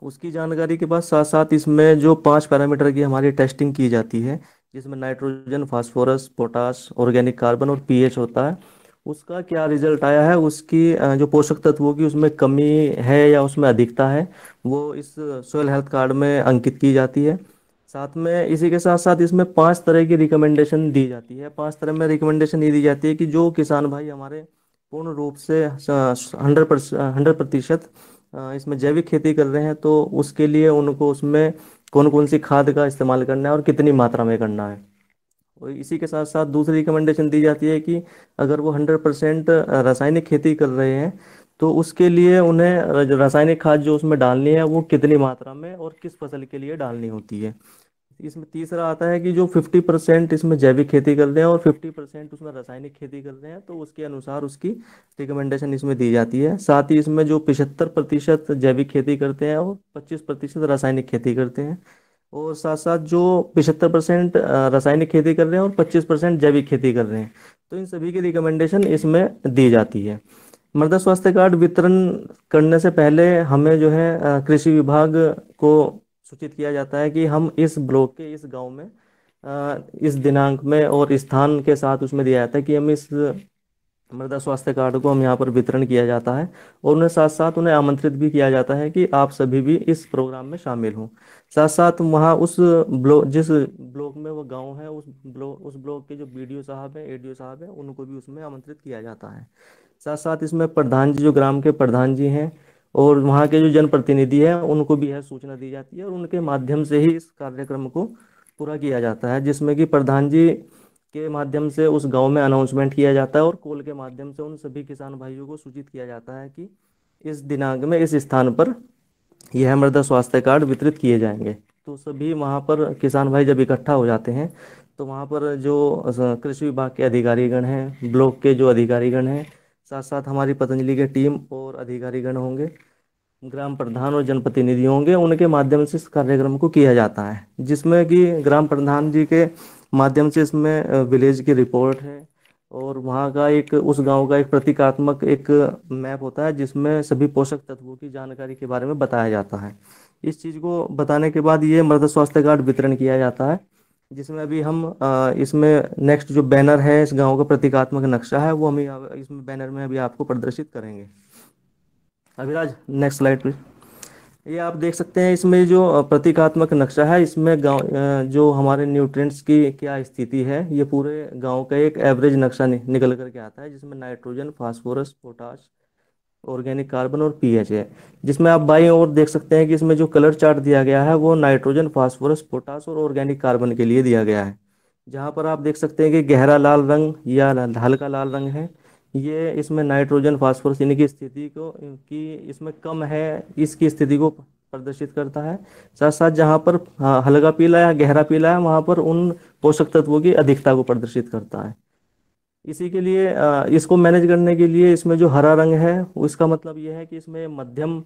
उसकी जानकारी के बाद साथ साथ इसमें जो 5 पैरामीटर की हमारी टेस्टिंग की जाती है, जिसमें nitrogen, phosphorus, potash, organic carbon और पीएच होता है, उसका क्या रिजल्ट आया है, उसकी जो पोषक तत्वों की उसमें कमी है या उसमें अधिकता है, वो इस सोयल हेल्थ कार्ड में अंकित की जाती है। साथ में इसी के साथ साथ इसमें 5 तरह की रिकमेंडेशन दी जाती है। 5 तरह में रिकमेंडेशन ये दी जाती है कि जो किसान भाई हमारे पूर्ण रूप से 100% इसमें जैविक खेती कर रहे हैं तो उसके लिए उनको उसमें कौन कौन सी खाद का इस्तेमाल करना है और कितनी मात्रा में करना है। और इसी के साथ साथ दूसरी रिकमेंडेशन दी जाती है कि अगर वो 100% रासायनिक खेती कर रहे हैं तो उसके लिए उन्हें जो रासायनिक खाद जो उसमें डालनी है वो कितनी मात्रा में और किस फसल के लिए डालनी होती है। इसमें तीसरा आता है कि जो 50% इसमें जैविक खेती कर रहे हैं और 50% उसमें रासायनिक खेती कर रहे हैं तो उसके अनुसार उसकी रिकमेंडेशन इसमें दी जाती है। साथ ही इसमें जो 75% जैविक खेती करते हैं और 25% रासायनिक खेती करते हैं, और साथ साथ जो 75% रासायनिक खेती कर रहे हैं और 25% जैविक खेती कर रहे हैं, तो इन सभी की रिकमेंडेशन इसमें दी जाती है। मृदा स्वास्थ्य कार्ड वितरण करने से पहले हमें जो है कृषि विभाग को सूचित किया जाता है कि हम इस ब्लॉक के इस गांव में इस दिनांक में और स्थान के साथ उसमें दिया जाता है कि हम इस मृदा स्वास्थ्य कार्ड को हम यहाँ पर वितरण किया जाता है, और उन्हें साथ साथ उन्हें आमंत्रित भी किया जाता है कि आप सभी भी इस प्रोग्राम में शामिल हों। साथ साथ वहाँ उस ब्लॉक, जिस ब्लॉक में वो गांव है, उस ब्लॉक के जो बीडीओ साहब हैं, एडीओ साहब हैं, उनको भी उसमें आमंत्रित किया जाता है। साथ साथ इसमें प्रधान जी, जो ग्राम के प्रधान जी हैं और वहाँ के जो जनप्रतिनिधि हैं, उनको भी यह सूचना दी जाती है और उनके माध्यम से ही इस कार्यक्रम को पूरा किया जाता है, जिसमें कि प्रधान जी के माध्यम से उस गांव में अनाउंसमेंट किया जाता है और कॉल के माध्यम से उन सभी किसान भाइयों को सूचित किया जाता है कि इस दिनांक में इस स्थान पर यह मृदा स्वास्थ्य कार्ड वितरित किए जाएंगे। तो सभी वहाँ पर किसान भाई जब इकट्ठा हो जाते हैं तो वहाँ पर जो कृषि विभाग के अधिकारीगण हैं, ब्लॉक के जो अधिकारीगण हैं, साथ साथ हमारी पतंजलि के टीम और अधिकारीगण होंगे, ग्राम प्रधान और जनप्रतिनिधि होंगे, उनके माध्यम से इस कार्यक्रम को किया जाता है, जिसमें कि ग्राम प्रधान जी के माध्यम से इसमें विलेज की रिपोर्ट है और वहाँ का एक, उस गांव का एक प्रतीकात्मक एक मैप होता है जिसमें सभी पोषक तत्वों की जानकारी के बारे में बताया जाता है। इस चीज़ को बताने के बाद ये मृदा स्वास्थ्य कार्ड वितरण किया जाता है, जिसमें अभी हम इसमें नेक्स्ट जो बैनर है, इस गांव का प्रतीकात्मक नक्शा है, वो हम इसमें बैनर में अभी आपको प्रदर्शित करेंगे। Abhiraj next slide please. ये आप देख सकते हैं इसमें जो प्रतीकात्मक नक्शा है, इसमें गांव जो हमारे न्यूट्रिएंट्स की क्या स्थिति है, ये पूरे गांव का एक एवरेज नक्शा निकल करके आता है, जिसमें nitrogen, phosphorus, potash, organic carbon और पीएच है। जिसमें आप बाईं ओर देख सकते हैं कि इसमें जो कलर चार्ट दिया गया है वो नाइट्रोजन, फास्फोरस, पोटाश और ऑर्गेनिक कार्बन के लिए दिया गया है। जहाँ पर आप देख सकते हैं कि गहरा लाल रंग या हल्का लाल रंग है, ये इसमें नाइट्रोजन, फास्फोरस इनकी स्थिति को कि इसमें कम है, इसकी स्थिति को प्रदर्शित करता है। साथ साथ जहाँ पर हल्का पीला या गहरा पीला है, वहाँ पर उन पोषक तत्वों की अधिकता को प्रदर्शित करता है। इसी के लिए इसको मैनेज करने के लिए इसमें जो हरा रंग है उसका मतलब ये है कि इसमें मध्यम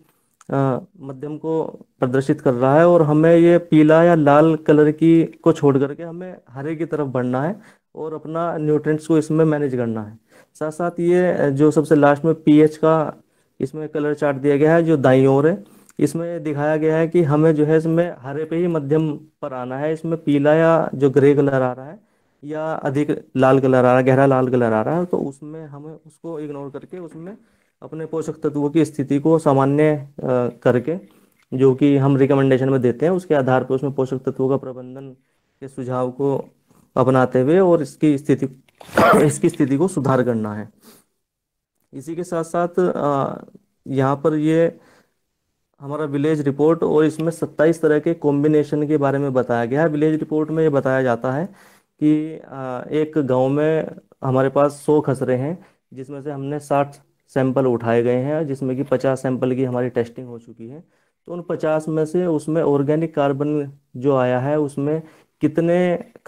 को प्रदर्शित कर रहा है, और हमें ये पीला या लाल कलर की को छोड़ करके हमें हरे की तरफ बढ़ना है और अपना न्यूट्रिएंट्स को इसमें मैनेज करना है। साथ साथ ये जो सबसे लास्ट में पीएच का इसमें कलर चार्ट दिया गया है, जो दाईं ओर है, इसमें दिखाया गया है कि हमें जो है इसमें हरे पे ही मध्यम पर आना है। इसमें पीला या जो ग्रे कलर आ रहा है या अधिक लाल कलर आ रहा है, गहरा लाल कलर आ रहा है, तो उसमें हमें उसको इग्नोर करके उसमें अपने पोषक तत्वों की स्थिति को सामान्य करके, जो कि हम रिकमेंडेशन में देते हैं, उसके आधार पर उसमें पोषक तत्वों का प्रबंधन के सुझाव को अपनाते हुए और इसकी स्थिति को सुधार करना है। इसी के साथ साथ यहाँ पर ये हमारा विलेज रिपोर्ट, और इसमें 27 तरह के कॉम्बिनेशन के बारे में बताया गया है। विलेज रिपोर्ट में ये बताया जाता है कि एक गांव में हमारे पास 100 खसरे हैं, जिसमें से हमने 60 सैंपल उठाए गए हैं, जिसमें कि 50 सैंपल की हमारी टेस्टिंग हो चुकी है। तो उन 50 में से उसमें ऑर्गेनिक कार्बन जो आया है, उसमें कितने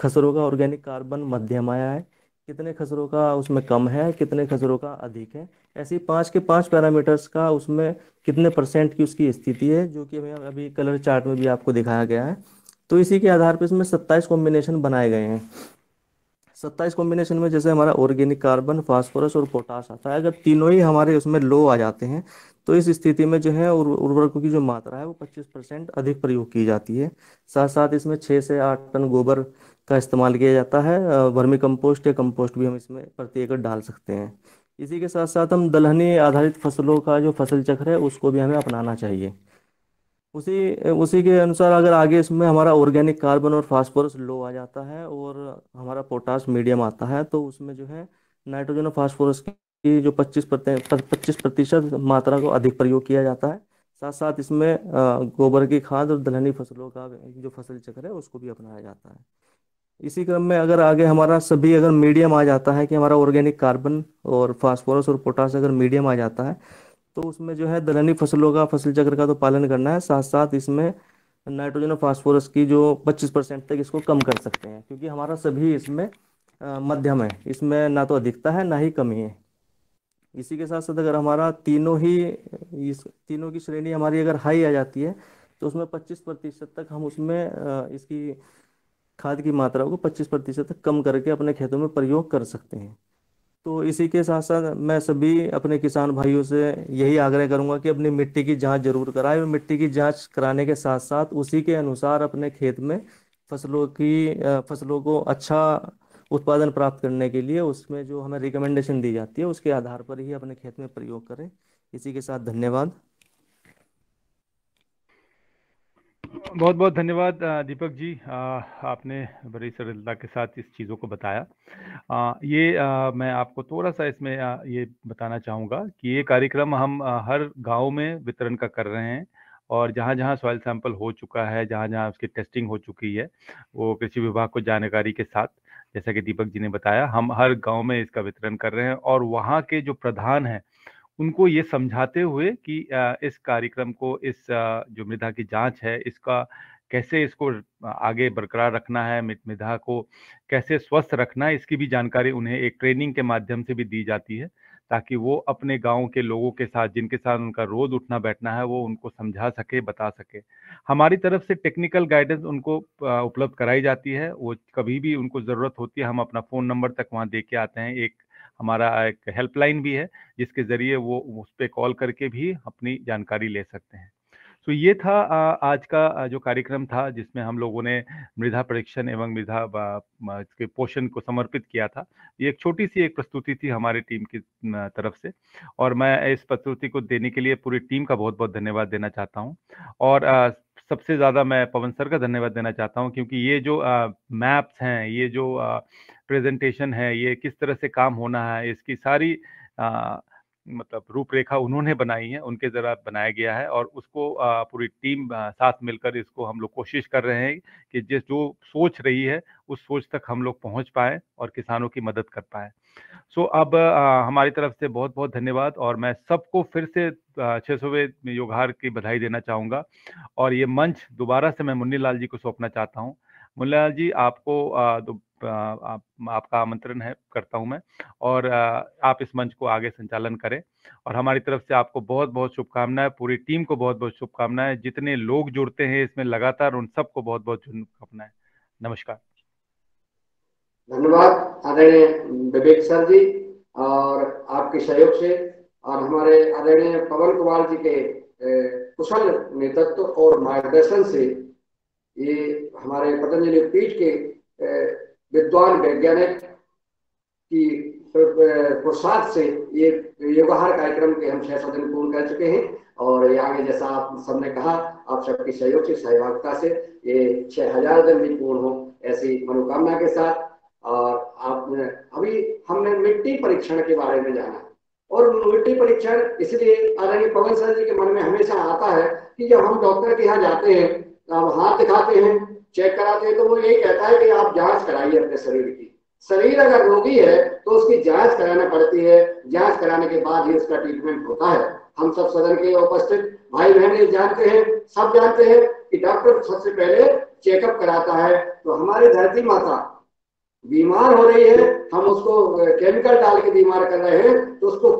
खसरों का ऑर्गेनिक कार्बन मध्यम आया है, कितने खसरों का उसमें कम है, कितने खसरों का अधिक है, ऐसे ही 5 के 5 पैरामीटर्स का उसमें कितने परसेंट की उसकी स्थिति है, जो कि हमें अभी कलर चार्ट में भी आपको दिखाया गया है। तो इसी के आधार पर इसमें 27 कॉम्बिनेशन बनाए गए हैं। 27 कॉम्बिनेशन में जैसे हमारा ऑर्गेनिक कार्बन, फास्फोरस और पोटास आता है, अगर तीनों ही हमारे उसमें लो आ जाते हैं, तो इस स्थिति में जो है उर्वरकों की जो मात्रा है वो 25% अधिक प्रयोग की जाती है। साथ साथ इसमें 6 से 8 टन गोबर का इस्तेमाल किया जाता है। वर्मी कंपोस्ट या कंपोस्ट भी हम इसमें प्रति एकड़ डाल सकते हैं। इसी के साथ साथ हम दलहनी आधारित फसलों का जो फसल चक्र है उसको भी हमें अपनाना चाहिए। उसी उसी के अनुसार अगर आगे इसमें हमारा ऑर्गेनिक कार्बन और फास्फोरस लो आ जाता है और हमारा पोटास मीडियम आता है, तो उसमें जो है नाइट्रोजन और फास्फोरस की जो 25% मात्रा को अधिक प्रयोग किया जाता है। साथ साथ इसमें गोबर की खाद और दलहनी फसलों का जो फसल चक्र है उसको भी अपनाया जाता है। इसी क्रम में अगर आगे हमारा सभी अगर मीडियम आ जाता है, कि हमारा ऑर्गेनिक कार्बन और फास्फोरस और पोटास अगर मीडियम आ जाता है, तो उसमें जो है दलहनी फसलों का फसल चक्र का तो पालन करना है, साथ साथ इसमें नाइट्रोजन और फास्फोरस की जो 25% तक इसको कम कर सकते हैं, क्योंकि हमारा सभी इसमें मध्यम है, इसमें ना तो अधिकता है ना ही कमी है। इसी के साथ साथ अगर हमारा इस तीनों की श्रेणी हमारी अगर हाई आ जाती है, तो उसमें 25% तक हम उसमें इसकी खाद की मात्रा को 25% तक कम करके अपने खेतों में प्रयोग कर सकते हैं। तो इसी के साथ साथ मैं सभी अपने किसान भाइयों से यही आग्रह करूंगा कि अपनी मिट्टी की जांच जरूर कराएं, और मिट्टी की जांच कराने के साथ साथ उसी के अनुसार अपने खेत में फसलों को अच्छा उत्पादन प्राप्त करने के लिए उसमें जो हमें रिकमेंडेशन दी जाती है उसके आधार पर ही अपने खेत में प्रयोग करें। इसी के साथ धन्यवाद। बहुत बहुत धन्यवाद दीपक जी, आपने बड़ी सरलता के साथ इस चीज़ों को बताया। मैं आपको थोड़ा सा इसमें ये बताना चाहूँगा कि ये कार्यक्रम हम हर गांव में वितरण का कर रहे हैं, और जहाँ जहाँ सॉइल सैंपल हो चुका है, जहाँ जहाँ उसकी टेस्टिंग हो चुकी है, वो कृषि विभाग को जानकारी के साथ, जैसा कि दीपक जी ने बताया, हम हर गांव में इसका वितरण कर रहे हैं। और वहाँ के जो प्रधान हैं उनको ये समझाते हुए कि इस कार्यक्रम को, जो मृदा की जांच है, इसका कैसे इसको आगे बरकरार रखना है, मृदा को कैसे स्वस्थ रखना है, इसकी भी जानकारी उन्हें एक ट्रेनिंग के माध्यम से भी दी जाती है, ताकि वो अपने गांव के लोगों के साथ, जिनके साथ उनका रोज उठना बैठना है, वो उनको समझा सके, बता सके। हमारी तरफ से टेक्निकल गाइडेंस उनको उपलब्ध कराई जाती है। वो कभी भी उनको ज़रूरत होती है, हम अपना फ़ोन नंबर तक वहाँ दे के आते हैं। हमारा एक हेल्पलाइन भी है, जिसके ज़रिए वो उस पर कॉल करके भी अपनी जानकारी ले सकते हैं। तो ये था आज का जो कार्यक्रम था, जिसमें हम लोगों ने मृदा परीक्षण एवं मृदा के पोषण को समर्पित किया था। ये एक छोटी सी एक प्रस्तुति थी हमारी टीम की तरफ से, और मैं इस प्रस्तुति को देने के लिए पूरी टीम का बहुत बहुत धन्यवाद देना चाहता हूँ। और सबसे ज़्यादा मैं पवन सर का धन्यवाद देना चाहता हूँ, क्योंकि ये जो मैप्स हैं, ये जो प्रेजेंटेशन है, ये किस तरह से काम होना है, इसकी सारी मतलब रूपरेखा उन्होंने बनाई है, उनके ज़रा बनाया गया है, और उसको पूरी टीम साथ मिलकर इसको हम लोग कोशिश कर रहे हैं कि जो सोच रही है उस सोच तक हम लोग पहुंच पाए और किसानों की मदद कर पाए। सो अब हमारी तरफ से बहुत बहुत धन्यवाद, और मैं सबको फिर से 600वें योगहार की बधाई देना चाहूँगा। और ये मंच दोबारा से मैं मुन्नी लाल जी को सौंपना चाहता हूँ। मुन्नी लाल जी, आपको आपका आमंत्रण है करता हूं मैं, और आप इस मंच को आगे संचालन करें। और हमारी तरफ से आपको बहुत बहुत शुभकामनाएं, पूरी टीम को बहुत बहुत शुभकामनाएं, जितने लोग जुड़ते हैं इसमें लगातार, उन सबको बहुत बहुत शुभकामनाएं। नमस्कार। धन्यवाद आदरणीय विवेक सर जी, और आपके सहयोग से और हमारे आदरणीय पवन कुमार जी के कुशल नेतृत्व और मार्गदर्शन से ये हमारे पतंजलि पीठ के विद्वान वैज्ञानिक की पुरुषार्थ से ये योगाहार कार्यक्रम के हम 600 दिन पूर्ण कर चुके हैं। और ये आगे जैसा आप सबने कहा, आप सबके सहयोग से, सहभागिता से ये 6000 दिन भी पूर्ण हो, ऐसी मनोकामना के साथ। और आपने अभी हमने मिट्टी परीक्षण के बारे में जाना, और मिट्टी परीक्षण इसलिए आदरणीय पवन सर जी के मन में हमेशा आता है कि जब हम डॉक्टर के यहाँ जाते हैं, अब हाथ दिखाते हैं, चेक कराते हैं, तो वो यही कहता है कि आप जांच कराइए अपने शरीर की। शरीर अगर रोगी है तो उसकी जांच कराना पड़ती है, जांच कराने के बाद ही उसका ट्रीटमेंट होता है। हम सब सदन के उपस्थित भाई बहन जानते हैं, सब जानते हैं कि डॉक्टर सबसे पहले चेकअप कराता है। तो हमारी धरती माता बीमार हो रही है, हम उसको केमिकल डाल के बीमार कर रहे हैं, तो उसको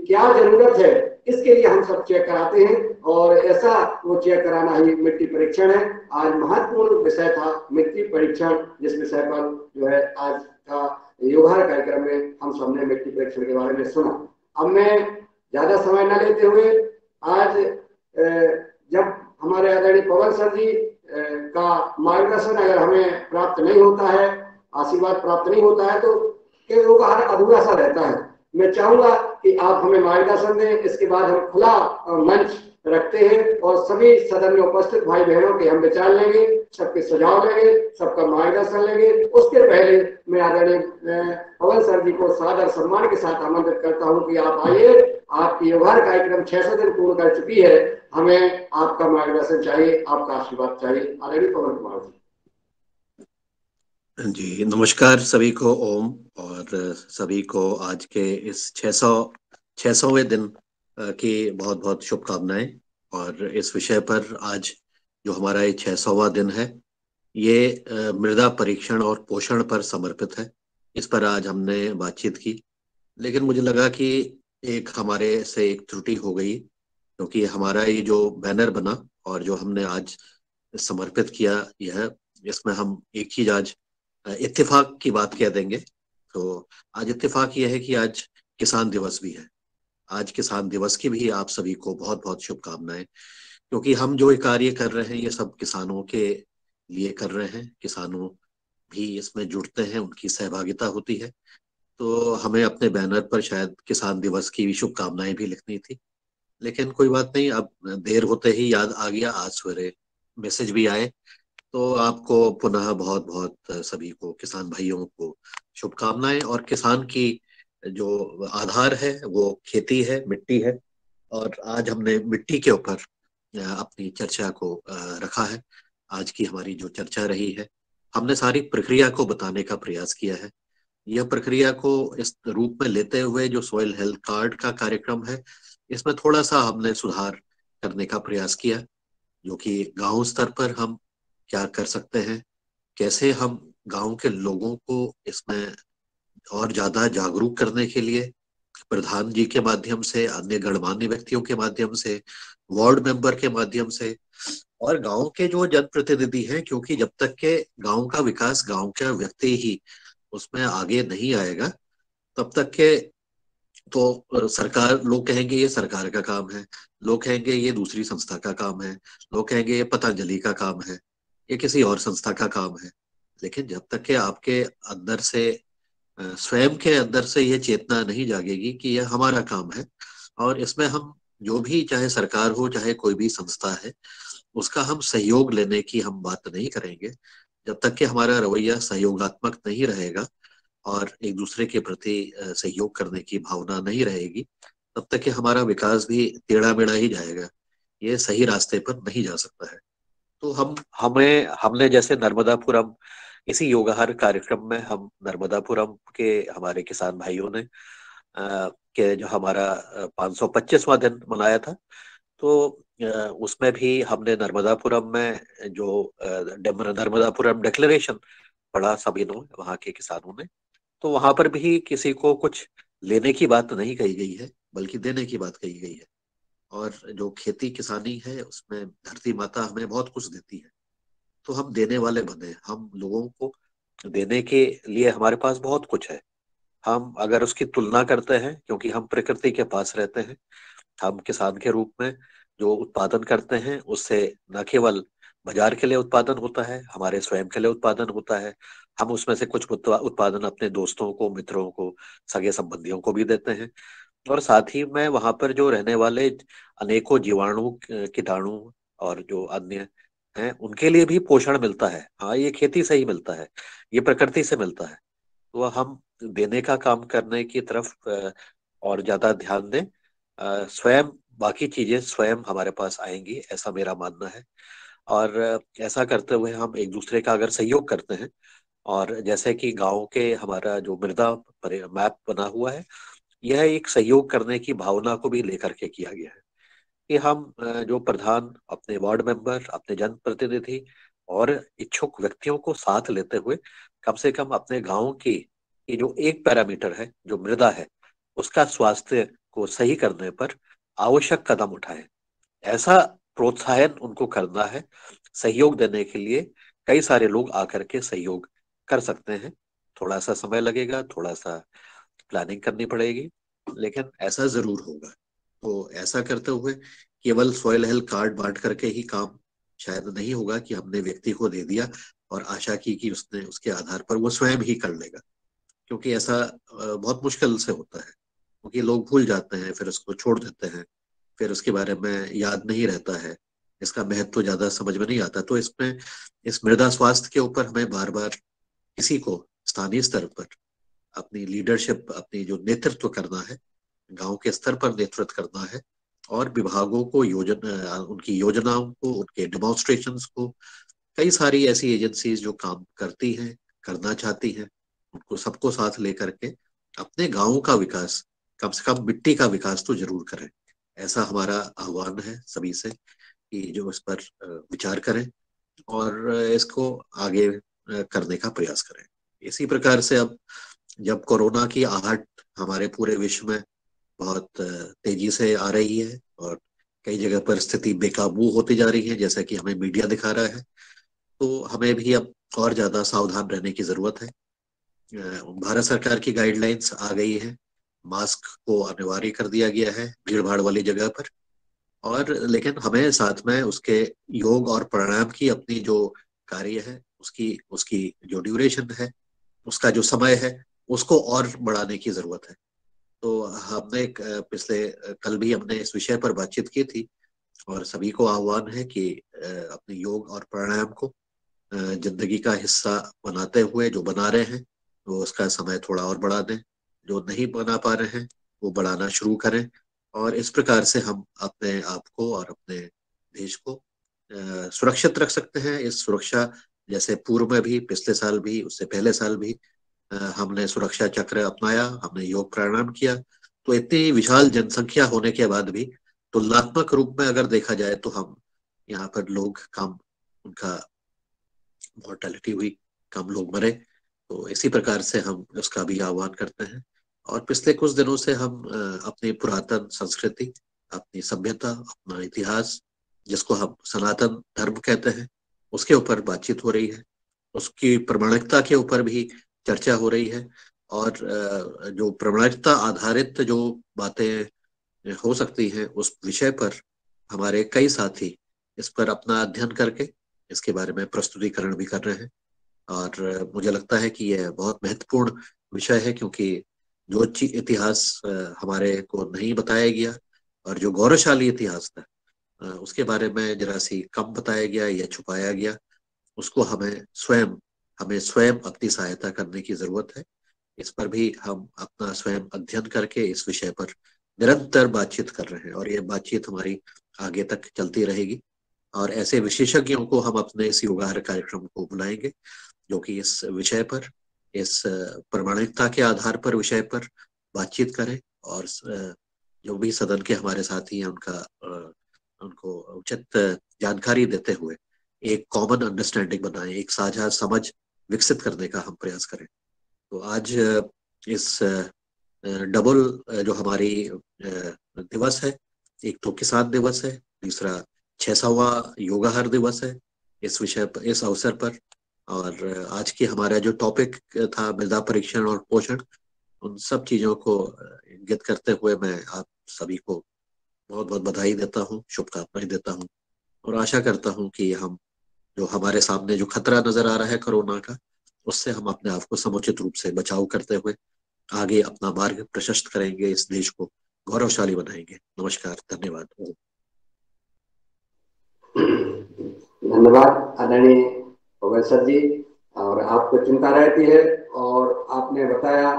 क्या जरूरत है, इसके लिए हम सब चेक कराते हैं। और ऐसा वो चेक कराना ही मिट्टी परीक्षण है। आज महत्वपूर्ण विषय था मिट्टी परीक्षण, जिस विषय पर जो है आज का योगाहार कार्यक्रम में हम सबने मिट्टी परीक्षण के बारे में सुना। अब मैं ज्यादा समय न लेते हुए, आज जब हमारे आदरणीय पवन सर जी का मार्गदर्शन अगर हमें प्राप्त नहीं होता है, आशीर्वाद प्राप्त नहीं होता है, तो योगाहार अधूरा सा रहता है। मैं चाहूंगा कि आप हमें मार्गदर्शन दें। इसके बाद हम खुला मंच रखते हैं और सभी सदन में उपस्थित भाई बहनों के हम विचार लेंगे, सबके सुझाव लेंगे, सबका मार्गदर्शन लेंगे। उसके पहले मैं आदरणीय पवन सर जी को सादर सम्मान के साथ आमंत्रित करता हूं कि आप आइए। आपकी योगाहार कार्यक्रम 600 दिन पूर्ण कर चुकी है, हमें आपका मार्गदर्शन चाहिए, आपका आशीर्वाद चाहिए। आदरणीय पवन कुमार जी, नमस्कार सभी को, ओम। और सभी को आज के इस 600वें दिन की बहुत बहुत शुभकामनाएं। और इस विषय पर आज जो हमारा ये 600वां दिन है, ये मृदा परीक्षण और पोषण पर समर्पित है। इस पर आज हमने बातचीत की, लेकिन मुझे लगा कि एक हमारे से एक त्रुटि हो गई, क्योंकि हमारा ये जो बैनर बना और जो हमने आज समर्पित किया, यह इसमें हम एक चीज आज इत्तेफाक की बात कह देंगे। तो आज इत्तेफाक यह है कि आज किसान दिवस भी है। आज किसान दिवस की भी आप सभी को बहुत बहुत शुभकामनाएं, क्योंकि हम जो ये कार्य कर रहे हैं ये सब किसानों के लिए कर रहे हैं। किसानों भी इसमें जुड़ते हैं, उनकी सहभागिता होती है। तो हमें अपने बैनर पर शायद किसान दिवस की भी शुभकामनाएं भी लिखनी थी, लेकिन कोई बात नहीं, अब देर होते ही याद आ गया। आज सवेरे मैसेज भी आए। तो आपको पुनः बहुत बहुत सभी को, किसान भाइयों को शुभकामनाएं। और किसान की जो आधार है वो खेती है, मिट्टी है। और आज हमने मिट्टी के ऊपर अपनी चर्चा को रखा है। आज की हमारी जो चर्चा रही है, हमने सारी प्रक्रिया को बताने का प्रयास किया है। यह प्रक्रिया को इस रूप में लेते हुए जो सॉइल हेल्थ कार्ड का कार्यक्रम है, इसमें थोड़ा सा हमने सुधार करने का प्रयास किया, जो कि गांव स्तर पर हम क्या कर सकते हैं, कैसे हम गांव के लोगों को इसमें और ज्यादा जागरूक करने के लिए प्रधान जी के माध्यम से, अन्य गणमान्य व्यक्तियों के माध्यम से, वार्ड मेंबर के माध्यम से, और गांव के जो जनप्रतिनिधि हैं, क्योंकि जब तक के गांव का विकास गांव का व्यक्ति ही उसमें आगे नहीं आएगा, तब तक के तो सरकार, लोग कहेंगे ये सरकार का काम है, लोग कहेंगे ये दूसरी संस्था का काम है, लोग कहेंगे ये पतंजलि का काम है, ये किसी और संस्था का काम है। लेकिन जब तक कि आपके अंदर से, स्वयं के अंदर से ये चेतना नहीं जागेगी कि यह हमारा काम है, और इसमें हम जो भी, चाहे सरकार हो चाहे कोई भी संस्था है, उसका हम सहयोग लेने की हम बात नहीं करेंगे, जब तक कि हमारा रवैया सहयोगात्मक नहीं रहेगा और एक दूसरे के प्रति सहयोग करने की भावना नहीं रहेगी, तब तक कि हमारा विकास भी टेढ़ा मेढ़ा ही जाएगा, ये सही रास्ते पर नहीं जा सकता है। तो हमने जैसे नर्मदापुरम, इसी योगाहार कार्यक्रम में हम नर्मदापुरम के हमारे किसान भाइयों ने के जो हमारा 525वां दिन मनाया था, तो उसमें भी हमने नर्मदापुरम में जो नर्मदापुरम डिक्लेरेशन पढ़ा सभी ने, वहाँ के किसानों ने, तो वहां पर भी किसी को कुछ लेने की बात नहीं कही गई है, बल्कि देने की बात कही गई है। और जो खेती किसानी है, उसमें धरती माता हमें बहुत कुछ देती है, तो हम देने वाले बने। हम लोगों को देने के लिए हमारे पास बहुत कुछ है। हम अगर उसकी तुलना करते हैं, क्योंकि हम प्रकृति के पास रहते हैं, हम किसान के रूप में जो उत्पादन करते हैं, उससे न केवल बाजार के लिए उत्पादन होता है, हमारे स्वयं के लिए उत्पादन होता है। हम उसमें से कुछ उत्पादन अपने दोस्तों को, मित्रों को, सगे संबंधियों को भी देते हैं। और साथ ही में वहां पर जो रहने वाले अनेकों जीवाणु, कीटाणु और जो अन्य हैं, उनके लिए भी पोषण मिलता है। हाँ, ये खेती से ही मिलता है, ये प्रकृति से मिलता है। तो हम देने का काम करने की तरफ और ज्यादा ध्यान दें। स्वयं बाकी चीजें स्वयं हमारे पास आएंगी, ऐसा मेरा मानना है। और ऐसा करते हुए हम एक दूसरे का अगर सहयोग करते हैं, और जैसे कि गांव के हमारा जो मृदा मैप बना हुआ है, यह एक सहयोग करने की भावना को भी लेकर के किया गया है कि हम जो प्रधान, अपने वार्ड मेंबर, अपने जनप्रतिनिधि और इच्छुक व्यक्तियों को साथ लेते हुए कम से कम अपने गांव की ये जो एक पैरामीटर है, जो मृदा है, उसका स्वास्थ्य को सही करने पर आवश्यक कदम उठाएं। ऐसा प्रोत्साहन उनको करना है। सहयोग देने के लिए कई सारे लोग आकर के सहयोग कर सकते हैं। थोड़ा सा समय लगेगा, थोड़ा सा प्लानिंग करनी पड़ेगी, लेकिन ऐसा जरूर होगा। तो ऐसा करते हुए केवल सॉइल हेल्थ कार्ड बांट करके ही काम शायद नहीं होगा कि हमने व्यक्ति को दे दिया और आशा की कि उसने उसके आधार पर वो स्वयं ही कर लेगा, क्योंकि ऐसा बहुत मुश्किल से होता है, क्योंकि लोग भूल जाते हैं, फिर उसको छोड़ देते हैं, फिर उसके बारे में याद नहीं रहता है, इसका महत्व तो ज्यादा समझ में नहीं आता। तो इसमें इस मृदा स्वास्थ्य के ऊपर हमें बार बार किसी को स्थानीय स्तर पर अपनी लीडरशिप, अपनी जो नेतृत्व करना है, गांव के स्तर पर नेतृत्व करना है, और विभागों को योजना, उनकी योजनाओं को, उनके डिमॉन्स्ट्रेशंस को, कई सारी ऐसी एजेंसीज जो काम करती हैं, करना चाहती हैं, उनको सबको साथ लेकर के अपने गांव का विकास, कम से कम मिट्टी का विकास तो जरूर करें। ऐसा हमारा आह्वान है सभी से कि जो इस पर विचार करें और इसको आगे करने का प्रयास करें। इसी प्रकार से अब जब कोरोना की आहट हमारे पूरे विश्व में बहुत तेजी से आ रही है और कई जगह पर स्थिति बेकाबू होती जा रही है, जैसा कि हमें मीडिया दिखा रहा है, तो हमें भी अब और ज्यादा सावधान रहने की जरूरत है। भारत सरकार की गाइडलाइंस आ गई है, मास्क को अनिवार्य कर दिया गया है भीड़ भाड़ वाली जगह पर, और लेकिन हमें साथ में उसके योग और प्राणायाम की अपनी जो कार्य है, उसकी उसकी जो ड्यूरेशन है, उसका जो समय है, उसको और बढ़ाने की जरूरत है। तो हमने पिछले कल भी हमने इस विषय पर बातचीत की थी, और सभी को आह्वान है कि अपने योग और प्राणायाम को जिंदगी का हिस्सा बनाते हुए, जो बना रहे हैं वो उसका समय थोड़ा और बढ़ा दें, जो नहीं बना पा रहे हैं वो बढ़ाना शुरू करें। और इस प्रकार से हम अपने आप को और अपने देश को सुरक्षित रख सकते हैं। इस सुरक्षा, जैसे पूर्व में भी, पिछले साल भी, उससे पहले साल भी हमने सुरक्षा चक्र अपनाया, हमने योग प्राणायाम किया, तो इतनी विशाल जनसंख्या होने के बाद भी तुलनात्मक रूप में अगर देखा जाए तो हम यहाँ पर लोग कम, उनका मोर्टेलिटी हुई, कम लोग मरे। तो इसी प्रकार से हम उसका भी आह्वान करते हैं। और पिछले कुछ दिनों से हम अपनी पुरातन संस्कृति, अपनी सभ्यता, अपना इतिहास, जिसको हम सनातन धर्म कहते हैं, उसके ऊपर बातचीत हो रही है, उसकी प्रामाणिकता के ऊपर भी चर्चा हो रही है। और जो प्रामाणिकता आधारित जो बातें हो सकती हैं, उस विषय पर हमारे कई साथी इस पर अपना अध्ययन करके इसके बारे में प्रस्तुतिकरण भी कर रहे हैं। और मुझे लगता है कि यह बहुत महत्वपूर्ण विषय है, क्योंकि जो इतिहास हमारे को नहीं बताया गया और जो गौरवशाली इतिहास था उसके बारे में जरा सी कम बताया गया या छुपाया गया, उसको हमें स्वयं अपनी सहायता करने की जरूरत है। इस पर भी हम अपना स्वयं अध्ययन करके इस विषय पर निरंतर बातचीत कर रहे हैं, और ये बातचीत हमारी आगे तक चलती रहेगी। और ऐसे विशेषज्ञों को हम अपने इस योगाहार कार्यक्रम को बुलाएंगे, जो कि इस विषय पर, इस प्रामाणिकता के आधार पर विषय पर बातचीत करें, और जो भी सदन के हमारे साथी हैं उनको उचित जानकारी देते हुए एक कॉमन अंडरस्टैंडिंग बनाएं, एक साझा समझ विकसित करने का हम प्रयास करें। तो आज इस डबल जो हमारी दिवस है, एक तो किसान दिवस है, दूसरा 600वां योगाहार दिवस है, इस विषय पर, इस अवसर पर। और आज की हमारा जो टॉपिक था मृदा परीक्षण और पोषण, उन सब चीजों को इंगित करते हुए मैं आप सभी को बहुत बहुत बधाई देता हूँ, शुभकामनाएं देता हूँ, और आशा करता हूँ कि हम जो हमारे सामने जो खतरा नजर आ रहा है कोरोना का, उससे हम अपने आप को समुचित रूप से बचाव करते हुए आगे अपना मार्ग प्रशस्त करेंगे, इस देश को गौरवशाली बनाएंगे। नमस्कार, धन्यवाद। धन्यवाद आदरणीय प्रोफेसर जी। और आपको चिंता रहती है और आपने बताया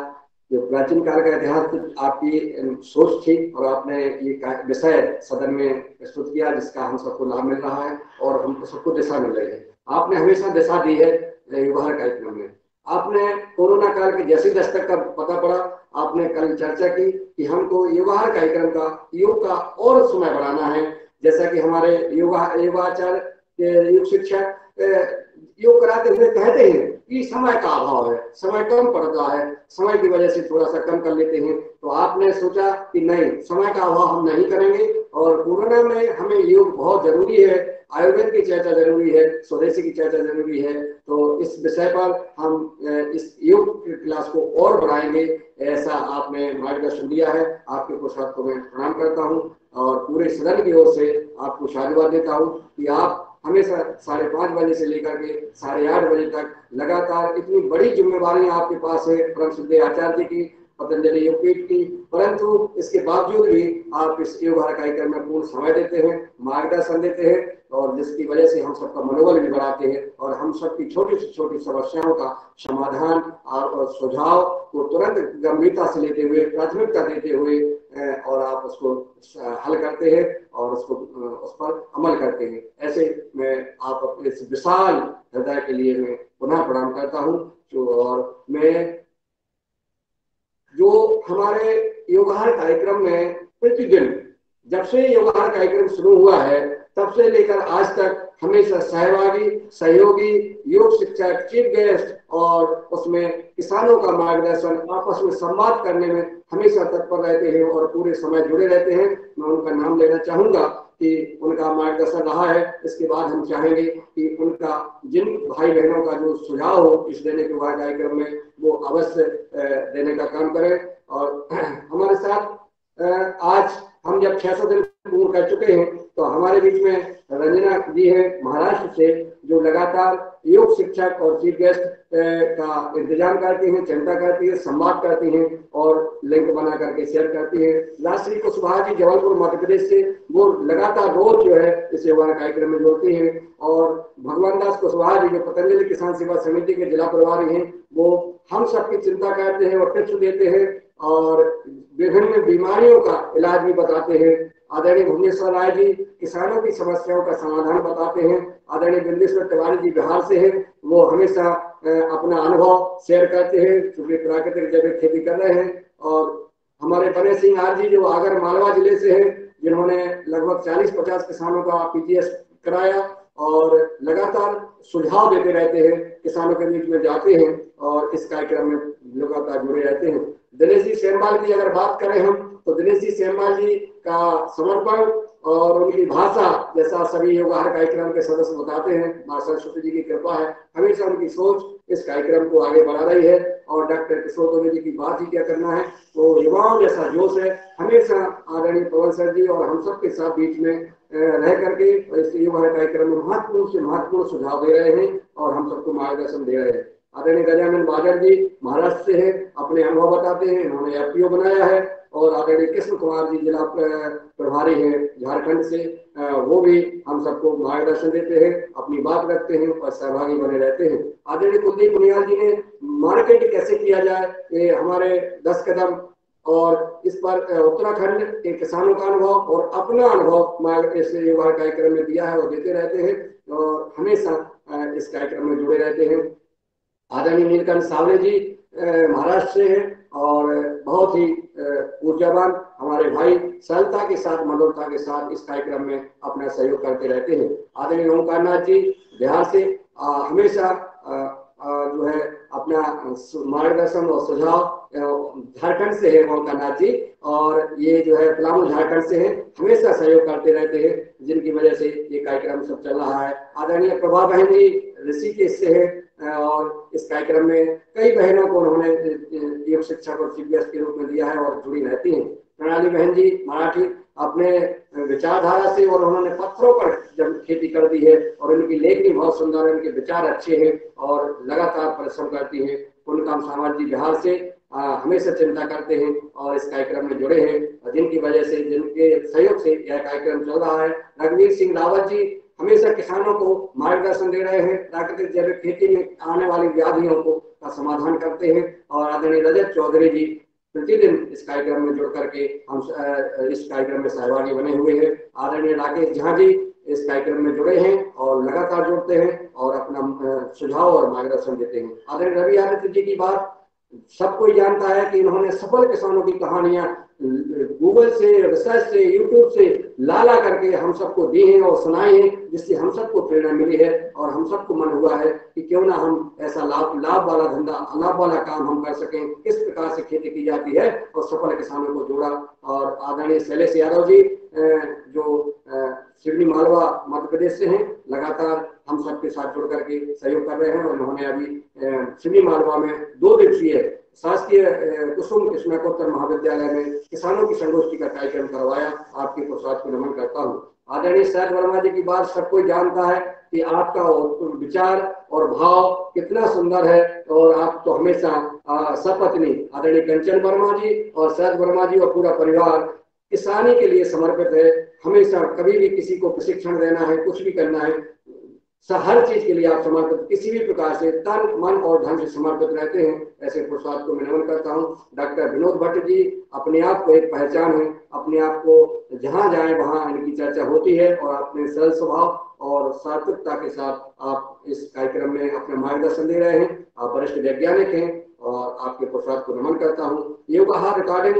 जो प्राचीन काल का इतिहास कुछ आपकी सोच थी और आपने ये विषय सदन में प्रस्तुत किया जिसका हम सबको लाभ मिल रहा है और हम सबको दिशा मिल रही है। आपने हमेशा दिशा दी है युवा कार्यक्रम में। आपने कोरोना काल के जैसी दस्तक का पता पड़ा, आपने कल चर्चा की कि हमको युवा कार्यक्रम का योग का और समय बढ़ाना है। जैसा कि हमारे युवाचार्य के युग शिक्षक योग कराते हुए कहते हैं कि समय का अभाव है, समय कम पड़ता है, समय की वजह से थोड़ा सा कम कर लेते हैं। तो आपने सोचा कि नहीं, समय का अभाव हम नहीं करेंगे और कोरोना में हमें योग बहुत जरूरी है, आयुर्वेद की चर्चा जरूरी है, स्वदेशी की चर्चा जरूरी है। तो इस विषय पर हम इस योग क्लास को और बढ़ाएंगे, ऐसा आपने मार्गदर्शन दिया है। आपके पुरुषार्थ को मैं प्रणाम करता हूँ और पूरे सदन की ओर से आपको साधुवाद देता हूँ कि आप हमेशा 5:30 बजे से लेकर के 8:30 बजे तक लगातार इतनी बड़ी जिम्मेवारियां आपके पास है परम श्रद्धेय आचार्य जी की, पतंजलि योगपीठ की, परंतु इसके बावजूद भी आप इस योग कार्यक्रम में पूर्ण समय देते हैं, मार्गदर्शन देते हैं और जिसकी वजह से हम सबका मनोबल भी बढ़ाते हैं और हम सबकी छोटी से छोटी समस्याओं का समाधान और सुझाव को तुरंत गंभीरता से लेते हुए, प्राथमिकता देते हुए और आप उसको हल करते हैं और उसको उस पर अमल करते हैं। ऐसे मैं आप अपने इस विशाल हृदय के लिए मैं पुनः प्रणाम करता हूँ। और मैं जो हमारे योगाहार कार्यक्रम में प्रतिदिन जब से योगाहार कार्यक्रम शुरू हुआ है तब से लेकर आज तक हमेशा सहभागी, सहयोगी, योग शिक्षक, चीफ गेस्ट और उसमें किसानों का मार्गदर्शन, आपस में संवाद करने में हमेशा तत्पर रहते हैं और पूरे समय जुड़े रहते हैं। मैं उनका नाम लेना चाहूंगा कि उनका मार्गदर्शन रहा है। इसके बाद हम चाहेंगे कि उनका जिन भाई बहनों का जो सुझाव हो इस देने के बाद कार्यक्रम में वो अवश्य देने का काम करें। और हमारे साथ आज हम जब 600 दिन पूर्ण कर चुके हैं तो हमारे बीच में रंजना जी है महाराष्ट्र से, जो लगातार योग शिक्षक और चीफ गेस्ट का इंतजाम करती हैं, चिंता करती है, संवाद करती हैं और लिंक बना करके शेयर करती है। राष्ट्रीय कुशवाहा जी जबलपुर मध्य प्रदेश से, वो लगातार रोज जो है इस योगा कार्यक्रम में जुड़ती हैं। और भगवान दास कुशवाहा जी जो पतंजलि किसान सेवा समिति के जिला प्रभारी हैं, वो हम सबकी चिंता करते हैं और टिप्स देते हैं और विभिन्न बीमारियों का इलाज भी बताते हैं। आदरणीय भुवनेश्वर राय जी किसानों की समस्याओं का समाधान बताते हैं। आदरणीय बिंदेश्वर तिवारी जी बिहार से हैं, वो हमेशा अपना अनुभव शेयर करते हैं क्योंकि प्राकृतिक जैविक खेती कर रहे हैं। और हमारे बने सिंह आर जी जो आगर मालवा जिले से हैं, जिन्होंने लगभग 40-50 किसानों का पीजीएस कराया और लगातार सुझाव देते रहते हैं, किसानों के बीच में जाते हैं और इस कार्यक्रम में लगातार जुड़े रहते हैं। दिनेश जी सेमवाल की अगर बात करें हम तो दिनेश जी सेमवाल जी का समर्पण और उनकी भाषा, जैसा सभी योगाहार कार्यक्रम के सदस्य बताते हैं, मां सरस्वती जी की कृपा है, हमेशा उनकी सोच इस कार्यक्रम को आगे बढ़ा रही है। और डॉक्टर किशोर दुबे जी की बात ही क्या करना है, वो युवाओं जैसा जोश है, हमेशा आदरणीय पवन सर जी और हम सब के साथ बीच में रह करके इस योगाहार कार्यक्रम में महत्वपूर्ण से महत्वपूर्ण सुझाव दे रहे हैं और हम सबको मार्गदर्शन दे रहे हैं। आदरणीय गजानन बाजर जी महाराष्ट्र से हैं, अपने अनुभव बताते हैं, इन्होंने एफपीओ बनाया है। और आदरणीय कृष्ण कुमार जी जिला प्रभारी हैं झारखंड से, वो भी हम सबको मार्गदर्शन देते हैं, अपनी बात रखते हैं और सहभागी बने रहते हैं। आदरणीय कुलदीप पुनियाल जी ने मार्केट कैसे किया जाए, ये हमारे 10 कदम और इस पर उत्तराखंड के किसानों का अनुभव और अपना अनुभव इस युवा कार्यक्रम में दिया है और देते रहते हैं और हमेशा इस कार्यक्रम में जुड़े रहते हैं। आदरणीय नीलकंठ सावले जी महाराष्ट्र से हैं और बहुत ही ऊर्जावान हमारे भाई, सरलता के साथ, मधुरता के साथ इस कार्यक्रम में अपना सहयोग करते रहते हैं। आदरणीय ओमकार नाथ जी बिहार से हमेशा जो है अपना मार्गदर्शन और सुझाव, झारखंड से है ओमकार नाथ जी और ये जो है पलामू झारखंड से है, हमेशा सहयोग करते रहते हैं, जिनकी वजह से ये कार्यक्रम सब चल रहा है। आदरणीय प्रभा बहन जी ऋषिकेश से है और इस कार्यक्रम में कई बहनों को उन्होंने योग शिक्षक और चीफ गेस्ट के रूप में दिया है और जुड़ी रहती हैं। प्रणाली बहन जी मराठी अपने विचारधारा से और उन्होंने पत्थरों पर जब खेती कर दी है और उनकी लेखनी बहुत सुंदर है, उनके विचार अच्छे हैं और लगातार परिश्रम करती हैं। पुण्यकाम समाज जी बिहार से हमेशा चिंता करते हैं और इस कार्यक्रम में जुड़े हैं और जिनकी वजह से, जिनके सहयोग से यह कार्यक्रम चल रहा है। रघुवीर सिंह रावत जी हमेशा किसानों को मार्गदर्शन दे रहे हैं, प्राकृतिक जैविक खेती में आने वाली व्याधियों को का समाधान करते हैं। और आदरणीय रजत चौधरी जी प्रतिदिन इस कार्यक्रम में जुड़ करके हम इस कार्यक्रम में सहभागी बने हुए हैं। आदरणीय राकेश झा जी इस कार्यक्रम में जुड़े हैं और लगातार जुड़ते हैं और अपना सुझाव और मार्गदर्शन देते हैं। आदरणीय रवि आदित्य जी की बात सब कोई जानता है कि इन्होंने सफल किसानों की कहानियां गूगल से, रिसर्च से, यूट्यूब से ला करके हम सबको दी हैं और सुनाई हैं, जिससे हम सबको प्रेरणा मिली है और हम सबको मन हुआ है कि क्यों ना हम ऐसा लाभ वाला धंधा, लाभ वाला काम हम कर सकें, किस प्रकार से खेती की जाती है और सफल किसानों को जोड़ा। और आदरणीय शैलेश यादव जी जो सिवनी मालवा मध्य प्रदेश से हैं, लगातार हम सबके साथ जुड़ करके सहयोग कर रहे हैं और उन्होंने अभी सिवनी मालवा में 2 दिवसीय शासकीय कुसुम स्नातकोत्तर महाविद्यालय में किसानों की संगोष्ठी का कार्यक्रम करवाया। आपके पुरस्कार को नमन करता हूँ। आदरणीय सैयद वर्मा जी की बात सब कोई जानता है कि आपका विचार और भाव कितना सुंदर है और आप तो हमेशा सपत्नी आदरणीय कंचन वर्मा जी और सैयद वर्मा जी और पूरा परिवार किसानी के लिए समर्पित है। हमेशा कभी भी किसी को प्रशिक्षण देना है, कुछ भी करना है, हर चीज के लिए आप समर्पित, किसी भी प्रकार से तन मन और धन से समर्पित रहते हैं। ऐसे पुरुषार्थ को मैं नमन करता हूँ। डॉक्टर विनोद भट्ट जी अपने आप को एक पहचान है, अपने आप को जहां जाए वहां इनकी चर्चा होती है और अपने सरल स्वभाव और सात्विकता के साथ आप इस कार्यक्रम में अपना मार्गदर्शन दे रहे हैं। आप वरिष्ठ वैज्ञानिक हैं और आपके पुरुषार्थ को नमन करता हूँ। योगा रिकॉर्डिंग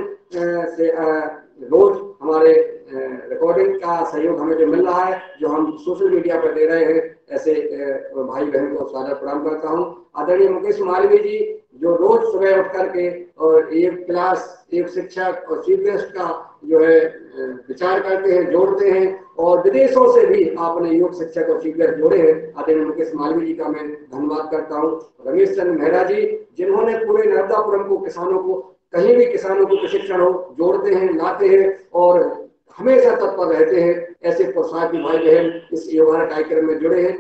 से रोज हमारे रिकॉर्डिंग का सहयोग हमें जो मिल रहा है, जो हम सोशल मीडिया पर दे रहे हैं, ऐसे भाई बहन को सादर प्रणाम करता हूँ। आदरणीय मुकेश मालवीय जी जो रोज सुबह उठ करके और एक क्लास, एक शिक्षक और चीफ गेस्ट का जो है विचार करते हैं, जोड़ते हैं और विदेशों से भी आपने योग शिक्षक और चीफ गेस्ट जोड़े हैं। आदरणीय मुकेश मालवीय जी का मैं धन्यवाद करता हूँ। रमेश चंद्र मेहरा जी जिन्होंने पूरे नर्मदापुरम को किसानों को, कहीं भी किसानों को प्रशिक्षण हो, जोड़ते हैं, लाते हैं और हमेशा तत्पर रहते हैं। ऐसे प्रोत्साहक भाई बहन इस योगा कार्यक्रम में जुड़े हैं,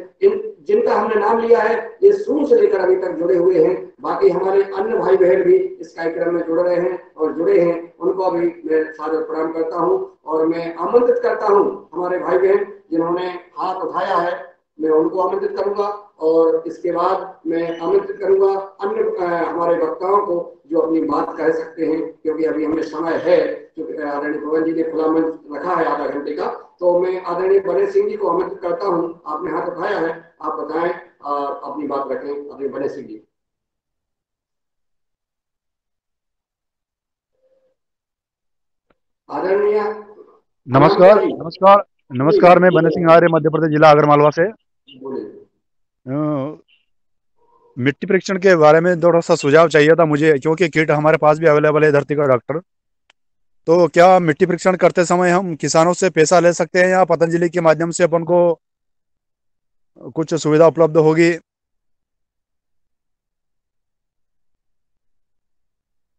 जिनका हमने नाम लिया है, ये शुरू से लेकर अभी तक जुड़े हुए हैं। बाकी हमारे अन्य भाई बहन भी इस कार्यक्रम में जुड़ रहे हैं और जुड़े हैं, उनको भी मैं सादर प्रणाम करता हूं और मैं आमंत्रित करता हूं हमारे भाई बहन जिन्होंने हाथ उठाया है, मैं उनको आमंत्रित करूंगा और इसके बाद मैं आमंत्रित करूंगा अन्य हमारे वक्ताओं को जो अपनी बात कह सकते हैं, क्योंकि अभी हमें समय है, क्योंकि आदरणीय पवन जी ने खुला मंच रखा है आधा घंटे का। तो मैं आदरणीय बने सिंह जी को आमंत्रित करता हूं। आपने हाथ उठाया है, आप बताएं और अपनी बात रखें। आदरणीय बने सिंह जी। आदरणीय नमस्कार नमस्कार नमस्कार, मैं बने सिंह आर्य, मध्य प्रदेश जिला आगरमालवा से। मिट्टी परीक्षण के बारे में थोड़ा सा सुझाव चाहिए था मुझे, क्योंकि किट हमारे पास भी अवेलेबल है धरती का डॉक्टर। तो क्या मिट्टी परीक्षण करते समय हम किसानों से पैसा ले सकते हैं या पतंजलि के माध्यम से अपन को कुछ सुविधा उपलब्ध होगी?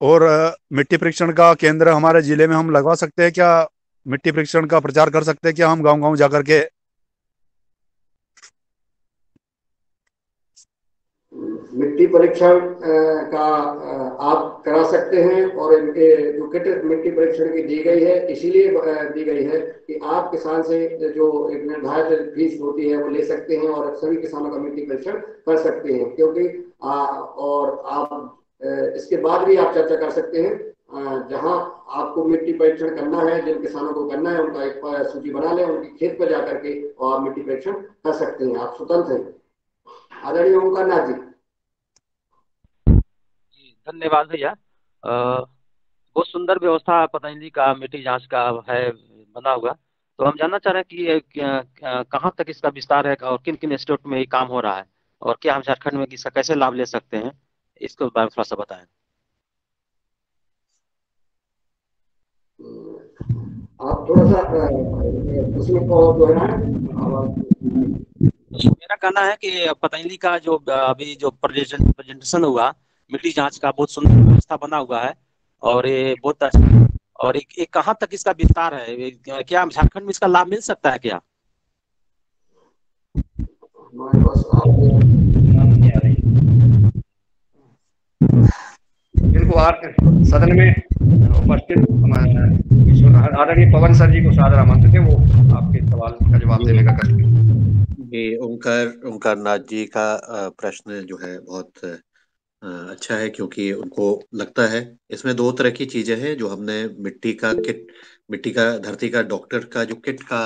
और मिट्टी परीक्षण का केंद्र हमारे जिले में हम लगवा सकते हैं क्या? मिट्टी परीक्षण का प्रचार कर सकते हैं क्या हम गांव-गांव जाकर के? मिट्टी परीक्षण का आप करा सकते हैं और इनके जो किट मिट्टी परीक्षण की दी गई है, इसीलिए दी गई है कि आप किसान से जो एक निर्धारित फीस होती है वो ले सकते हैं और सभी किसानों का मिट्टी परीक्षण कर सकते हैं। क्योंकि और आप इसके बाद भी आप चर्चा कर सकते हैं, जहां आपको मिट्टी परीक्षण करना है, जिन किसानों को करना है उनका एक सूची बना लें, उनके खेत पर जाकर के और आप मिट्टी परीक्षण कर सकते हैं, आप स्वतंत्र हैं। आदरणीय ओमकार नाथ जी। धन्यवाद भैया। बहुत सुंदर व्यवस्था पतंजलि का मिट्टी जांच का है बना हुआ। तो हम जानना चाह रहे हैं कि कहाँ तक इसका विस्तार है और किन किन स्टेट में ये काम हो रहा है और क्या हम झारखंड में इसका कैसे लाभ ले सकते हैं, इसके बारे में थोड़ा सा बताएं। आप थोड़ा सा उसमें मेरा कहना है कि पतंजलि का जो अभी जो प्रेजेंटेशन हुआ मिट्टी जांच का, बहुत सुंदर व्यवस्था बना हुआ है और ये बहुत अच्छा। और ये कहाँ तक इसका विस्तार है? क्या झारखंड में इसका लाभ मिल सकता है क्या? हमारे पास आपको जिनको सदन में उपस्थित आदरणीय पवन सर जी को सादर आमंत्रित है, वो आपके सवाल का जवाब देने का करेंगे। ये ओंकार नाथ जी का प्रश्न जो है बहुत अच्छा है, क्योंकि उनको लगता है इसमें दो तरह की चीजें हैं। जो हमने मिट्टी का धरती का डॉक्टर का जो किट का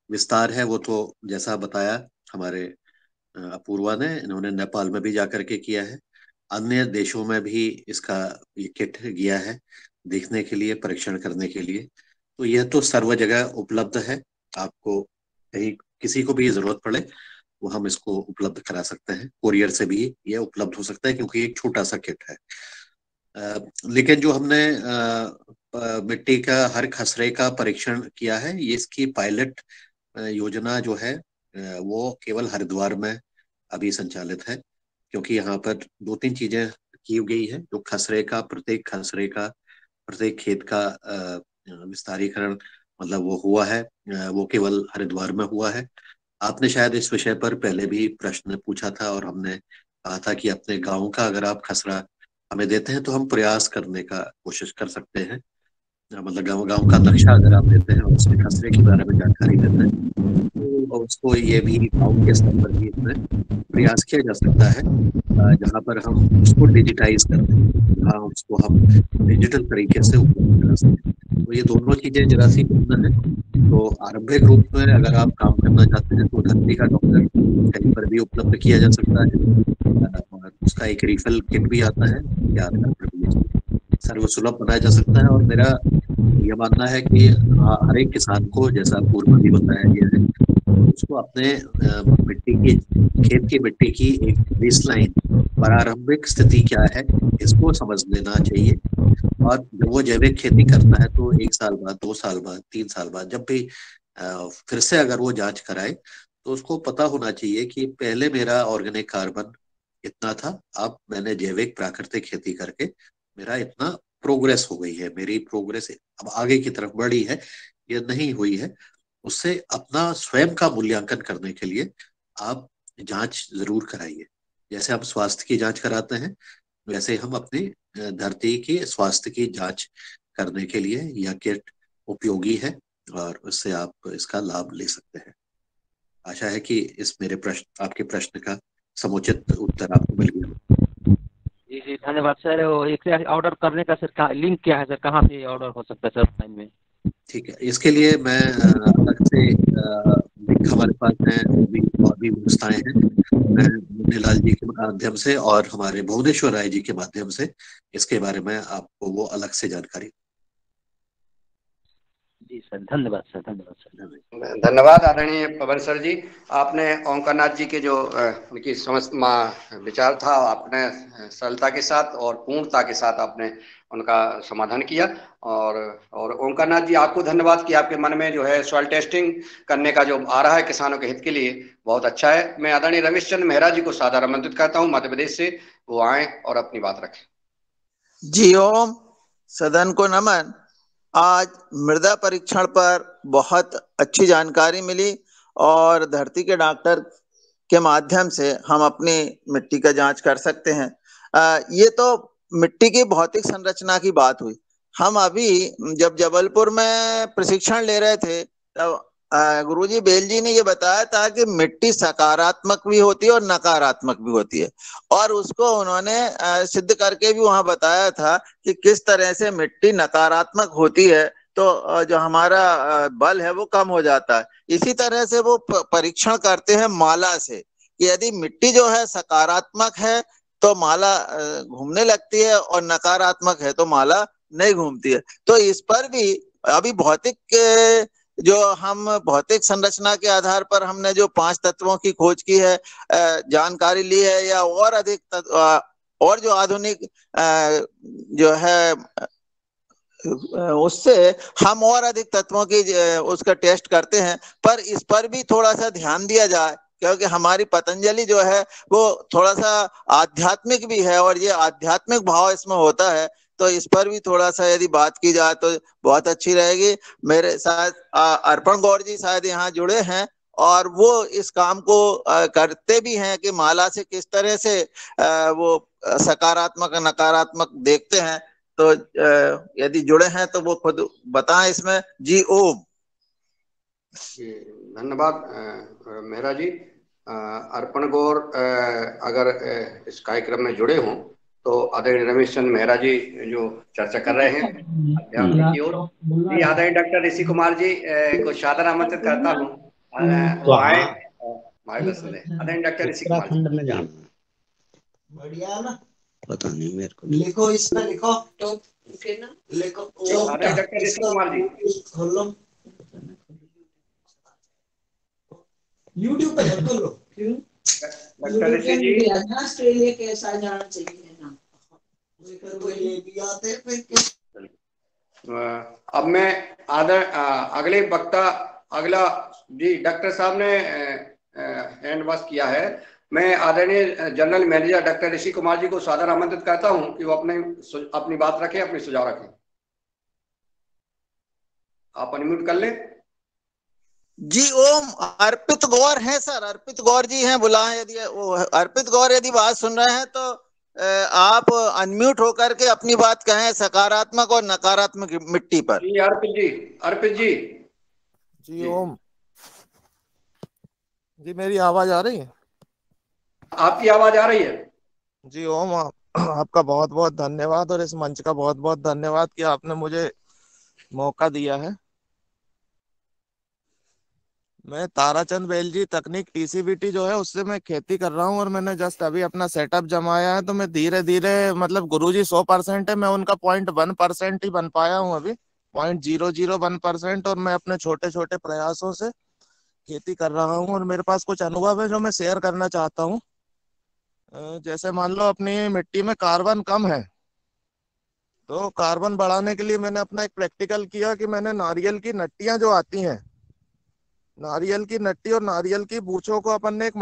विस्तार है, वो तो जैसा बताया हमारे अपूर्वा ने, इन्होंने नेपाल में भी जाकर के किया है, अन्य देशों में भी इसका ये किट गया है देखने के लिए, परीक्षण करने के लिए। तो यह तो सर्व जगह उपलब्ध है, आपको कहीं किसी को भी जरूरत पड़े वो हम इसको उपलब्ध करा सकते हैं, कोरियर से भी ये उपलब्ध हो सकता है, क्योंकि एक छोटा सा किट है। लेकिन जो हमने मिट्टी का हर खसरे का परीक्षण किया है, ये इसकी पायलट योजना जो है वो केवल हरिद्वार में अभी संचालित है, क्योंकि यहाँ पर दो तीन चीजें की गई है। जो प्रत्येक खसरे का प्रत्येक खेत का विस्तारीकरण मतलब वो हुआ है, वो केवल हरिद्वार में हुआ है। आपने शायद इस विषय पर पहले भी प्रश्न पूछा था, और हमने कहा था कि अपने गांव का अगर आप खसरा हमें देते हैं तो हम प्रयास करने का कोशिश कर सकते हैं। मतलब गांव का नक्शा अगर आप देते हैं और उसके खसरे के बारे में जानकारी देते हैं, तो उसको ये भी गांव के स्तर पर भी इसमें प्रयास किया जा सकता है, जहाँ पर हम उसको डिजिटाइज करते हैं, जहाँ उसको हम डिजिटल तरीके से उपलब्ध करा सकते हैं। तो ये दोनों चीजें जरा सी भिन्न है। तो आरंभिक रूप में अगर आप काम करना चाहते हैं तो धरती का डॉक्टर कहीं पर भी उपलब्ध किया जा सकता है, और उसका एक रिफिल किट भी आता है, सर्वसुलभ बनाया जा सकता है। और मेरा यह मानना है कि हर एक किसान को, जैसा पूर्व में भी बताया गया है, उसको अपने खेत की मिट्टी की एक बेसलाइन प्रारंभिक स्थिति क्या है इसको समझ लेना चाहिए। और जब वो जैविक खेती करता है तो 1 साल बाद, 2 साल बाद, 3 साल बाद जब भी फिर से अगर वो जांच कराए, तो उसको पता होना चाहिए कि पहले मेरा ऑर्गेनिक कार्बन इतना था, अब मैंने जैविक प्राकृतिक खेती करके मेरा इतना प्रोग्रेस हो गई है, मेरी प्रोग्रेस अब आगे की तरफ बढ़ी है, ये नहीं हुई है। उससे अपना स्वयं का मूल्यांकन करने के लिए आप जांच जरूर कराइए। जैसे हम स्वास्थ्य की जांच कराते हैं, वैसे हम अपनी धरती की स्वास्थ्य की जांच करने के लिए यह किट उपयोगी है, और उससे आप इसका लाभ ले सकते हैं। आशा है कि आपके प्रश्न का समुचित उत्तर आपको मिल गया। जी धन्यवाद सर। एक ऑर्डर करने का सर लिंक क्या है सर, कहाँ से ऑर्डर हो सकता है सर ऑनलाइन में? ठीक है, इसके लिए मैं अलग से लिंक हमारे पास है, और भी व्यवस्थाएं हैं। मैं मुन्नीलाल जी के माध्यम से और हमारे भुवनेश्वर राय जी के माध्यम से इसके बारे में आपको वो अलग से जानकारी। जी सर, धन्यवाद सर। धन्यवाद आदरणीय पवन सर जी। आपने ओंकार नाथ जी के जो उनकी विचार था, आपने सरलता के साथ और पूर्णता के साथ आपने उनका समाधान किया। और ओंकार नाथ जी, आपको धन्यवाद कि आपके मन में जो है सॉइल टेस्टिंग करने का जो आ रहा है किसानों के हित के लिए, बहुत अच्छा है। मैं आदरणीय रमेश चंद्र मेहरा जी को सादर आमंत्रित करता हूँ मध्य प्रदेश से, वो आए और अपनी बात रखें। जी ओम, सदन को नमन। आज मृदा परीक्षण पर बहुत अच्छी जानकारी मिली, और धरती के डॉक्टर के माध्यम से हम अपनी मिट्टी का जांच कर सकते हैं। ये तो मिट्टी की भौतिक संरचना की बात हुई। हम अभी जब जबलपुर में प्रशिक्षण ले रहे थे, तब गुरुजी बेल जी ने ये बताया था कि मिट्टी सकारात्मक भी होती है और नकारात्मक भी होती है, और उसको उन्होंने सिद्ध करके भी वहां बताया था कि किस तरह से मिट्टी नकारात्मक होती है तो जो हमारा बल है वो कम हो जाता है। इसी तरह से वो परीक्षण करते हैं माला से, कि यदि मिट्टी जो है सकारात्मक है तो माला घूमने लगती है, और नकारात्मक है तो माला नहीं घूमती है। तो इस पर भी अभी भौतिक संरचना के आधार पर हमने जो 5 तत्वों की खोज की है, जानकारी ली है, या और अधिक और जो आधुनिक जो है उससे हम और अधिक तत्वों की उसका टेस्ट करते हैं। पर इस पर भी थोड़ा सा ध्यान दिया जाए, क्योंकि हमारी पतंजलि जो है वो थोड़ा सा आध्यात्मिक भी है, और ये आध्यात्मिक भाव इसमें होता है। तो इस पर भी थोड़ा सा यदि बात की जाए तो बहुत अच्छी रहेगी। मेरे साथ अर्पण गौर जी शायद यहाँ जुड़े हैं और वो इस काम को करते भी हैं कि माला से किस तरह से वो सकारात्मक नकारात्मक देखते हैं। तो यदि जुड़े हैं तो वो खुद बताएं इसमें। जी ओम। धन्यवाद मेहरा जी। अर्पण गौर अगर इस कार्यक्रम में जुड़े हों तो आदरणीय रमेश चंद्र मेहरा जी जो चर्चा कर रहे हैं अध्यात्म की ओर, जी आदरणीय डॉक्टर ऋषि कुमार जी को सादर आमंत्रित करता हूँ वो आए मार्गदर्शन दें। आदरणीय डॉक्टर ऋषि कुमार जी। बढ़िया ना, पता नहीं मेरे को, लिखो इसमें, लिखो तो लिखो आदरणीय डॉक्टर ऋषि कुमार जी खोलो, YouTube पे कर लो। क्यों? डॉक्टर ऋषि जी ऑस्ट्रेलिया कैसा जाना चाहिए ना, ले भी आते फिर। अब मैं अगले वक्ता, अगला जी डॉक्टर साहब ने हैंड वॉश किया है। मैं आदरणीय general manager doctor Rishi Kumar ji को सादर आमंत्रित करता हूं कि वो अपनी बात रखें, अपने सुझाव रखें। आप अनम्यूट कर लें। जी ओम। अर्पित गौर हैं सर, अर्पित गौर जी हैं, बुलाएं। यदि अर्पित गौर यदि बात सुन रहे हैं तो आप अनम्यूट होकर के अपनी बात कहें सकारात्मक और नकारात्मक मिट्टी पर। जी अर्पित जी, अर्पित जी। जी ओम जी, मेरी आवाज आ रही है? आपकी आवाज आ रही है। जी ओम, आपका बहुत बहुत धन्यवाद और इस मंच का बहुत बहुत धन्यवाद कि आपने मुझे मौका दिया है। मैं ताराचंद बेल जी तकनीक टीसीबीटी जो है उससे मैं खेती कर रहा हूँ और मैंने जस्ट अभी अपना सेटअप जमाया है। तो मैं धीरे धीरे, मतलब गुरुजी 100% है, मैं उनका 0.1% ही बन पाया हूँ अभी, 0.001%। और मैं अपने छोटे छोटे प्रयासों से खेती कर रहा हूँ और मेरे पास कुछ अनुभव है जो मैं शेयर करना चाहता हूँ। जैसे मान लो अपनी मिट्टी में कार्बन कम है, तो कार्बन बढ़ाने के लिए मैंने अपना एक प्रैक्टिकल किया कि मैंने नारियल की नट्टियां जो आती हैं, नारियल की नट्टी और नारियल की बूचों को अपन ने एक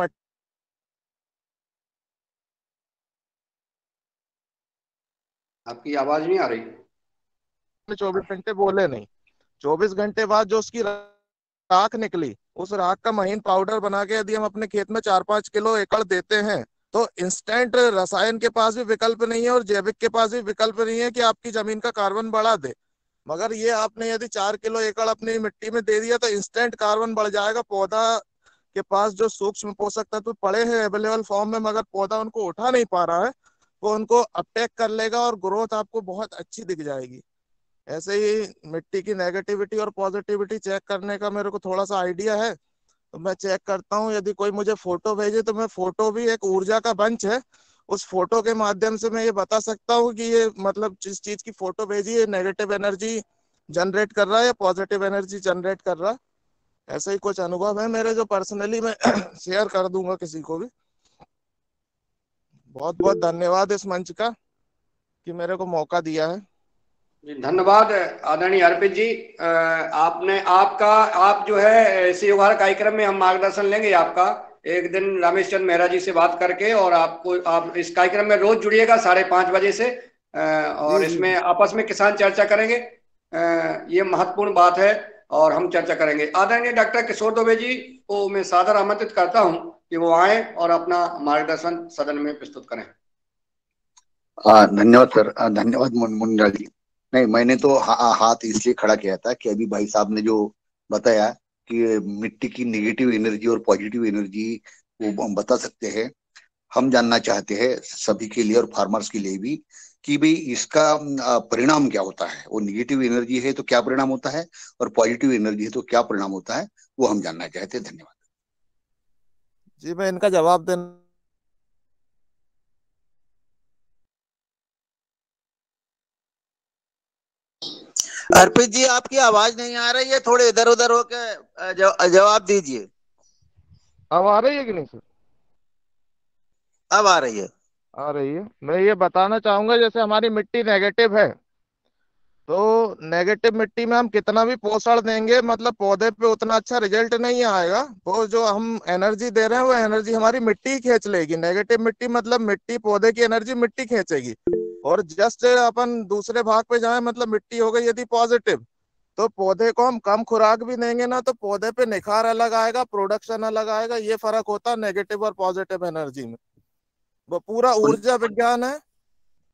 आपकी आवाज नहीं आ रही। 24 घंटे बोले नहीं, 24 घंटे बाद जो उसकी राख निकली, उस राख का महीन पाउडर बना के यदि हम अपने खेत में 4-5 किलो एकड़ देते हैं तो इंस्टेंट रसायन के पास भी विकल्प नहीं है और जैविक के पास भी विकल्प नहीं है कि आपकी जमीन का कार्बन बढ़ा दे। मगर ये आपने यदि 4 किलो एकड़ अपनी मिट्टी में दे दिया तो इंस्टेंट कार्बन बढ़ जाएगा। पौधा के पास जो सूक्ष्म पोषक तत्व पड़े हैं अवेलेबल फॉर्म में, मगर पौधा उनको उठा नहीं पा रहा है, वो उनको अपटेक कर लेगा और ग्रोथ आपको बहुत अच्छी दिख जाएगी। ऐसे ही मिट्टी की नेगेटिविटी और पॉजिटिविटी चेक करने का मेरे को थोड़ा सा आइडिया है, तो मैं चेक करता हूँ। यदि कोई मुझे फोटो भेजे तो मैं फोटो भी एक ऊर्जा का बंच है, उस फोटो के माध्यम से मैं ये बता सकता हूँ कि ये मतलब जिस चीज की फोटो भेजी है नेगेटिव एनर्जी जनरेट कर रहा है या पॉजिटिव एनर्जी जनरेट कर रहा है। ऐसे ही कुछ अनुभव है मेरे जो पर्सनली मैं शेयर कर दूंगा किसी को भी। बहुत बहुत धन्यवाद इस मंच का कि मेरे को मौका दिया है। धन्यवाद आदरणीय अर्पित जी। आप जो है इस योगा कार्यक्रम में हम मार्गदर्शन लेंगे आपका एक दिन रमेश चंद्र मेहरा जी से बात करके, और आप इस कार्यक्रम में रोज जुड़िएगा 5:30 बजे से, और इसमें आपस में किसान चर्चा करेंगे। ये महत्वपूर्ण बात है और हम चर्चा करेंगे। आदरणीय डॉक्टर किशोर दुबे जी को मैं सादर आमंत्रित करता हूं कि वो आए और अपना मार्गदर्शन सदन में प्रस्तुत करें। धन्यवाद सर, धन्यवाद मुंडाल जी। नहीं, मैंने तो हाथ इसलिए खड़ा किया था कि अभी भाई साहब ने जो बताया कि मिट्टी की नेगेटिव एनर्जी और पॉजिटिव एनर्जी वो हम बता सकते हैं। हम जानना चाहते हैं सभी के लिए और फार्मर्स के लिए भी कि भाई इसका परिणाम क्या होता है। वो नेगेटिव एनर्जी है तो क्या परिणाम होता है और पॉजिटिव एनर्जी है तो क्या परिणाम होता है, वो हम जानना चाहते हैं। धन्यवाद जी। मैं इनका जवाब देना अर्पित जी, आपकी आवाज नहीं आ रही है, थोड़े इधर उधर होकर जवाब दीजिए। अब आ रही है कि नहीं सर? अब आ रही है, आ रही है। मैं ये बताना चाहूंगा, जैसे हमारी मिट्टी नेगेटिव है तो नेगेटिव मिट्टी में हम कितना भी पोषण देंगे मतलब पौधे पे उतना अच्छा रिजल्ट नहीं आएगा। वो जो हम एनर्जी दे रहे हैं वो एनर्जी हमारी मिट्टी खींच लेगी। नेगेटिव मिट्टी मतलब मिट्टी, पौधे की एनर्जी मिट्टी खींचेगी। और जस्ट अपन दूसरे भाग पे जाए, मतलब मिट्टी हो गई यदि पॉजिटिव, तो पौधे को हम कम खुराक भी देंगे ना तो पौधे पे निखार अलग आएगा, प्रोडक्शन अलग आएगा। ये फर्क होता है नेगेटिव और पॉजिटिव एनर्जी में। वो पूरा ऊर्जा विज्ञान है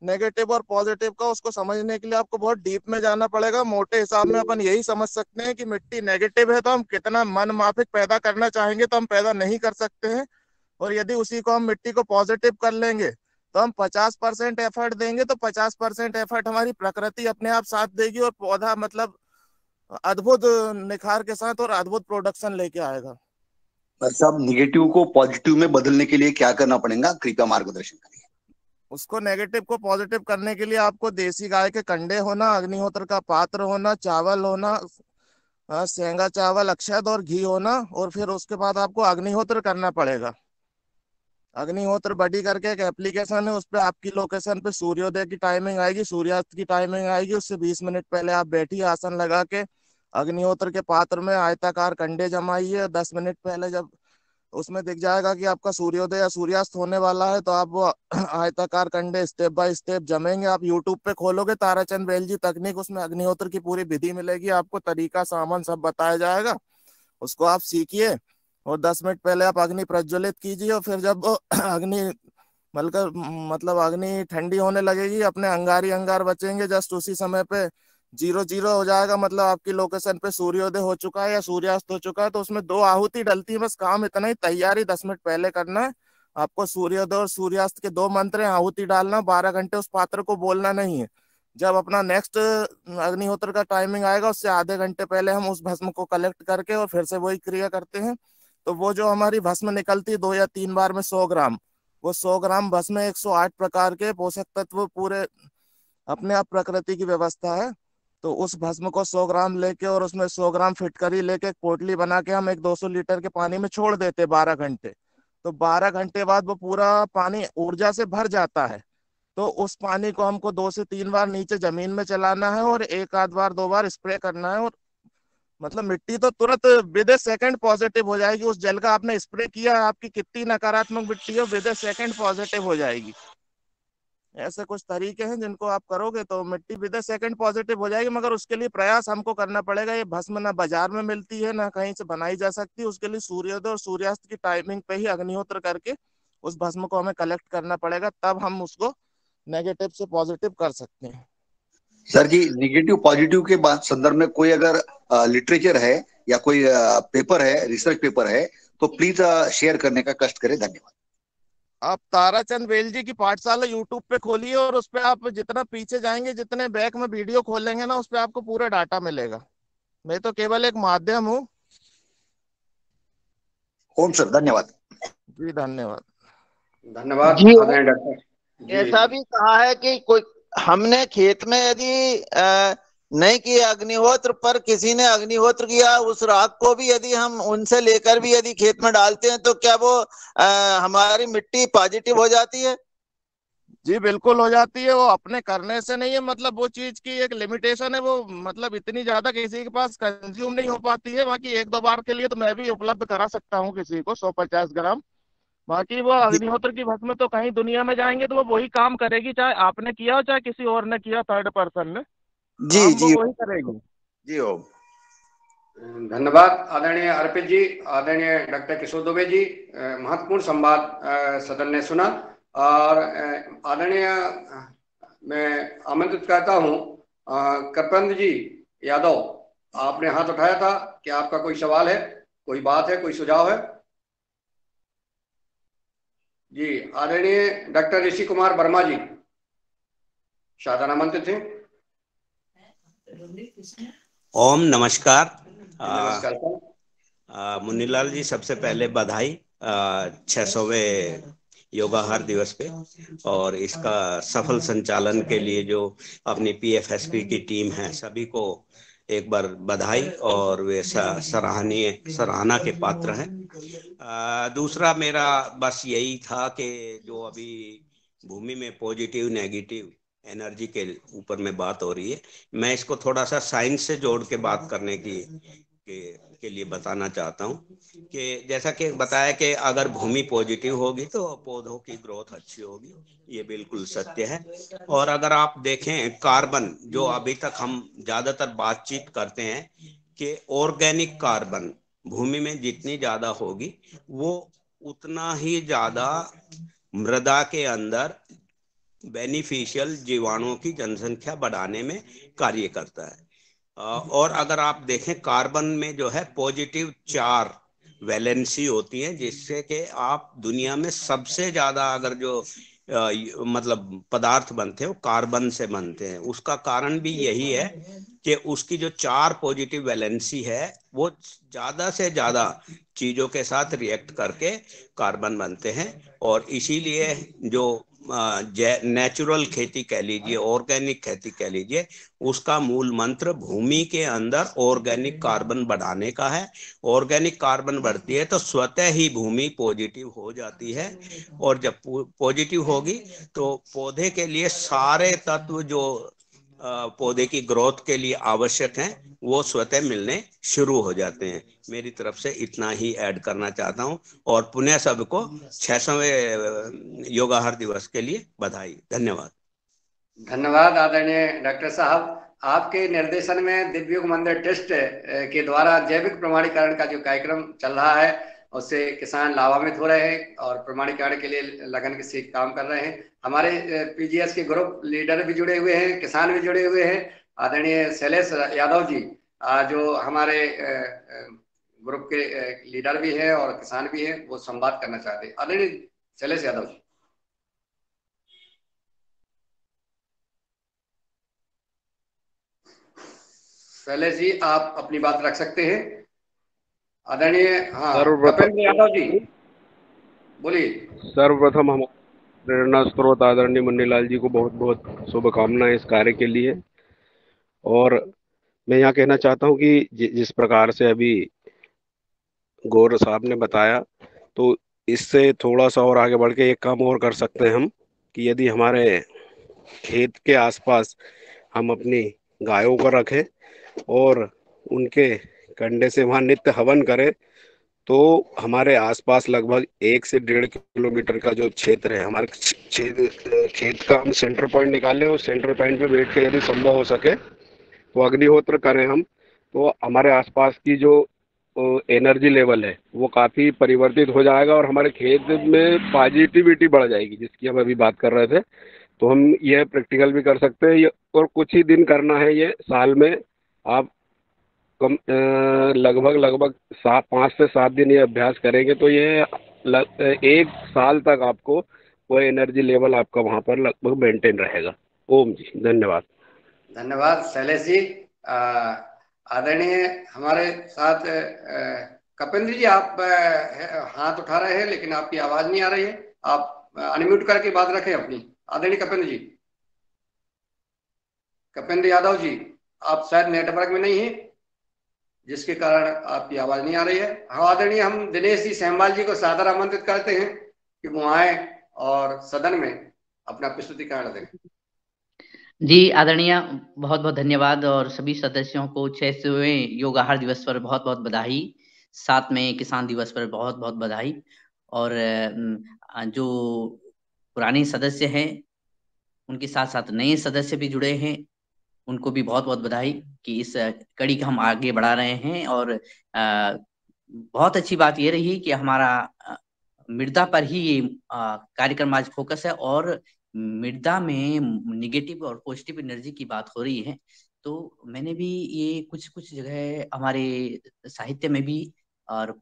नेगेटिव और पॉजिटिव का। उसको समझने के लिए आपको बहुत डीप में जाना पड़ेगा। मोटे हिसाब में अपन यही समझ सकते हैं कि मिट्टी नेगेटिव है तो हम कितना मन माफिक पैदा करना चाहेंगे तो हम पैदा नहीं कर सकते हैं, और यदि उसी को हम मिट्टी को पॉजिटिव कर लेंगे तो हम 50% एफर्ट देंगे तो 50% एफर्ट हमारी प्रकृति अपने आप साथ देगी, और पौधा मतलब अद्भुत निखार के साथ और अद्भुत प्रोडक्शन लेके आएगा। भाई साहब, निगेटिव को पॉजिटिव में बदलने के लिए क्या करना पड़ेगा, कृपया मार्गदर्शन करिए। उसको नेगेटिव को पॉजिटिव करने के लिए आपको देसी गाय के कंडे होना, अग्निहोत्र का पात्र होना, चावल होना, सेंगा चावल, अक्षत और घी होना, और फिर उसके बाद आपको अग्निहोत्र करना पड़ेगा। अग्निहोत्र बडी करके एक एप्लीकेशन है, उस पर आपकी लोकेशन पे सूर्योदय की टाइमिंग आएगी, सूर्यास्त की टाइमिंग आएगी। उससे 20 मिनट पहले आप बैठिए आसन लगा के, अग्निहोत्र के पात्र में आयताकार कंडे जमाइए। 10 मिनट पहले जब उसमें दिख जाएगा कि आपका सूर्योदय या सूर्यास्त होने वाला है तो आप वो आयताकार कंडे स्टेप बाय स्टेप जमेंगे। आप यूट्यूब पे खोलोगे ताराचंद बेल जी तकनीक, उसमें अग्निहोत्र की पूरी विधि मिलेगी आपको, तरीका सामान सब बताया जाएगा। उसको आप सीखिए और 10 मिनट पहले आप अग्नि प्रज्वलित कीजिए, और फिर जब अग्नि मतलब अग्नि ठंडी होने लगेगी, अपने अंगारी अंगार बचेंगे, जस्ट उसी समय पे 0-0 हो जाएगा, मतलब आपकी लोकेशन पे सूर्योदय हो चुका है या सूर्यास्त हो चुका है। तो उसमें 2 आहुति डलती है, बस काम इतना ही, तैयारी 10 मिनट पहले करना है आपको। सूर्योदय और सूर्यास्त के 2 मंत्र हैं, आहुति डालना, 12 घंटे उस पात्र को बोलना नहीं है। जब अपना नेक्स्ट अग्निहोत्र का टाइमिंग आएगा उससे आधे घंटे पहले हम उस भस्म को कलेक्ट करके और फिर से वही क्रिया करते हैं। तो वो जो हमारी भस्म निकलती है 2 या 3 बार में 100 ग्राम, वो 100 ग्राम भस्म 108 प्रकार के पोषक तत्व पूरे अपने आप प्रकृति की व्यवस्था है। तो उस भस्म को 100 ग्राम लेके और उसमें 100 ग्राम फिटकरी लेके एक पोटली बना के हम एक 200 लीटर के पानी में छोड़ देते 12 घंटे। तो 12 घंटे बाद वो पूरा पानी ऊर्जा से भर जाता है। तो उस पानी को हमको 2 से 3 बार नीचे जमीन में चलाना है और 1 आध बार 2 बार स्प्रे करना है, और मतलब मिट्टी तो तुरंत विद ए सेकंड पॉजिटिव हो जाएगी। उस जल का आपने स्प्रे किया, आपकी कितनी नकारात्मक मिट्टी हो, विद ए सेकंड पॉजिटिव हो जाएगी। ऐसे कुछ तरीके हैं जिनको आप करोगे तो मिट्टी विद ए सेकंड पॉजिटिव हो जाएगी, मगर उसके लिए प्रयास हमको करना पड़ेगा। ये भस्म ना बाजार में मिलती है ना कहीं से बनाई जा सकती है। उसके लिए सूर्योदय और सूर्यास्त की टाइमिंग पे ही अग्निहोत्र करके उस भस्म को हमें कलेक्ट करना पड़ेगा, तब हम उसको नेगेटिव से पॉजिटिव कर सकते हैं। सर जी, निगेटिव पॉजिटिव के बाद संदर्भ में कोई अगर लिटरेचर है या कोई पेपर है, रिसर्च पेपर है, तो प्लीज शेयर करने का कष्ट करें। धन्यवाद। आप ताराचंद बेल जी की पाठशाला यूट्यूब पे खोलिए और उस पे आप जितना पीछे जाएंगे, जितने बैक में वीडियो खोलेंगे ना, उस पे आपको पूरा डाटा मिलेगा। मैं तो केवल एक माध्यम हूँ। ओम सर, धन्यवाद जी। धन्यवाद। धन्यवाद जी आदरणीय डॉक्टर। ऐसा भी कहा है कि कोई हमने खेत में यदि नहीं किया अग्निहोत्र, पर किसी ने अग्निहोत्र किया, उस राख को भी यदि हम उनसे लेकर भी यदि खेत में डालते हैं तो क्या वो हमारी मिट्टी पॉजिटिव हो जाती है? जी बिल्कुल हो जाती है। वो अपने करने से नहीं है, मतलब वो चीज की एक लिमिटेशन है। वो मतलब इतनी ज्यादा किसी के पास कंज्यूम नहीं हो पाती है। बाकी 1-2 बार के लिए तो मैं भी उपलब्ध करा सकता हूँ किसी को 150 ग्राम। बाकी वो अग्निहोत्र की भस्म तो कहीं दुनिया में जाएंगे तो वो वही काम करेगी, चाहे आपने किया हो चाहे किसी और ने किया, थर्ड पर्सन ने, जी काम वो वही करेगी। जी ओम। धन्यवाद आदरणीय अर्पित जी, आदरणीय डॉक्टर किशोर दुबे जी। महत्वपूर्ण संवाद सदन ने सुना। और आदरणीय मैं आमंत्रित करता हूँ कृपंद जी यादव, आपने हाथ उठाया था कि आपका कोई सवाल है, कोई बात है, कोई सुझाव है? जी। आदरणीय डॉक्टर ऋषि कुमार वर्मा जी शायद आमंत्रित थे। ओम नमस्कार। नमस्कार सर। मुन्नीलाल जी, सबसे पहले बधाई 600वें योगाहार दिवस पे, और इसका सफल संचालन के लिए जो अपनी PFSP की टीम है, सभी को एक बार बधाई, और वे सराहना के पात्र हैं। दूसरा मेरा बस यही था कि जो अभी भूमि में पॉजिटिव नेगेटिव एनर्जी के ऊपर में बात हो रही है, मैं इसको थोड़ा सा साइंस से जोड़ के बात करने की के लिए बताना चाहता हूँ कि जैसा कि बताया कि अगर भूमि पॉजिटिव होगी तो पौधों की ग्रोथ अच्छी होगी, ये बिल्कुल सत्य है। और अगर आप देखें कार्बन, जो अभी तक हम ज्यादातर बातचीत करते हैं कि ऑर्गेनिक कार्बन भूमि में जितनी ज्यादा होगी वो उतना ही ज्यादा मृदा के अंदर बेनिफिशियल जीवाणुओं की जनसंख्या बढ़ाने में कार्य करता है। और अगर आप देखें कार्बन में जो है पॉजिटिव 4 वैलेंसी होती है, जिससे कि आप दुनिया में सबसे ज्यादा अगर जो मतलब पदार्थ बनते हैं वो कार्बन से बनते हैं। उसका कारण भी यही है कि उसकी जो 4 पॉजिटिव वैलेंसी है वो ज्यादा से ज्यादा चीजों के साथ रिएक्ट करके कार्बन बनते हैं। और इसीलिए जो नेचुरल खेती कह लीजिए, ऑर्गेनिक खेती कह लीजिए, उसका मूल मंत्र भूमि के अंदर ऑर्गेनिक कार्बन बढ़ाने का है। ऑर्गेनिक कार्बन बढ़ती है तो स्वतः ही भूमि पॉजिटिव हो जाती है, और जब पॉजिटिव होगी तो पौधे के लिए सारे तत्व जो पौधे की ग्रोथ के लिए आवश्यक हैं वो स्वतः मिलने शुरू हो जाते हैं। मेरी तरफ से इतना ही ऐड करना चाहता हूं, और पुनः सबको 600वें योगाहार दिवस के लिए बधाई। धन्यवाद। धन्यवाद आदरणीय डॉक्टर साहब। आपके निर्देशन में दिव्युग मंदिर ट्रस्ट के द्वारा जैविक प्रमाणीकरण का जो कार्यक्रम चल रहा है उससे किसान लाभान्वित हो रहे हैं और प्रमाणीकरण के लिए लगन से काम कर रहे हैं। हमारे पीजीएस के ग्रुप लीडर भी जुड़े हुए हैं, किसान भी जुड़े हुए हैं। आदरणीय शैलेश यादव जी जो हमारे ग्रुप के लीडर भी हैं और किसान भी हैं, वो संवाद करना चाहते हैं। आदरणीय शैलेश यादव जी। शैलेश जी आप अपनी बात रख सकते हैं। आदरणीय कपिल यादव जी बोलिए। सर्वप्रथम हम प्रेरणा स्रोत आदरणीय मुन्नीलाल जी को बहुत बहुत शुभकामनाएं इस कार्य के लिए। और मैं यहाँ कहना चाहता हूँ कि जिस प्रकार से अभी गौर साहब ने बताया, तो इससे थोड़ा सा और आगे बढ़ के एक काम और कर सकते हैं हम, कि यदि हमारे खेत के आसपास हम अपनी गायों को रखें और उनके कंडे से वहाँ नित्य हवन करें, तो हमारे आसपास लगभग 1 से 1.5 किलोमीटर का जो क्षेत्र है, हमारे खेत का हम सेंटर पॉइंट निकालें और सेंटर पॉइंट पे बैठ के यदि संभव हो सके तो अग्निहोत्र करें हम, तो हमारे आसपास की जो एनर्जी लेवल है वो काफ़ी परिवर्तित हो जाएगा और हमारे खेत में पॉजिटिविटी बढ़ जाएगी, जिसकी हम अभी बात कर रहे थे। तो हम यह प्रैक्टिकल भी कर सकते हैं, और कुछ ही दिन करना है ये, साल में आप कम लगभग 5 से 7 दिन ये अभ्यास करेंगे तो ये 1 साल तक आपको वो एनर्जी लेवल आपका वहाँ पर लगभग मेंटेन रहेगा। ओम जी, धन्यवाद। धन्यवाद शैलेश जी। आदरणीय हमारे साथ कपिल जी, आप हाथ उठा रहे हैं लेकिन आपकी आवाज नहीं आ रही है, आप अनम्यूट करके बात रखें अपनी। आदरणीय कपिल जी, कपिल यादव जी, आप शायद नेटवर्क में नहीं हैं जिसके कारण आपकी आवाज नहीं आ रही है। हाँ आदरणीय हम दिनेश जी सेमवाल जी को सादर आमंत्रित करते हैं कि वो आए और सदन में अपना प्रस्तुतिकरण दें। जी आदरणीय, बहुत बहुत धन्यवाद, और सभी सदस्यों को 600वें योगाहार दिवस पर बहुत बहुत बधाई, साथ में किसान दिवस पर बहुत बहुत बधाई। और जो पुराने सदस्य हैं उनके साथ साथ नए सदस्य भी जुड़े हैं, उनको भी बहुत बहुत बधाई कि इस कड़ी का हम आगे बढ़ा रहे हैं। और बहुत अच्छी बात ये रही कि हमारा मृदा पर ही ये कार्यक्रम आज फोकस है, और मृदा में निगेटिव और पॉजिटिव एनर्जी की बात हो रही है। तो मैंने भी ये कुछ जगह हमारे साहित्य में भी और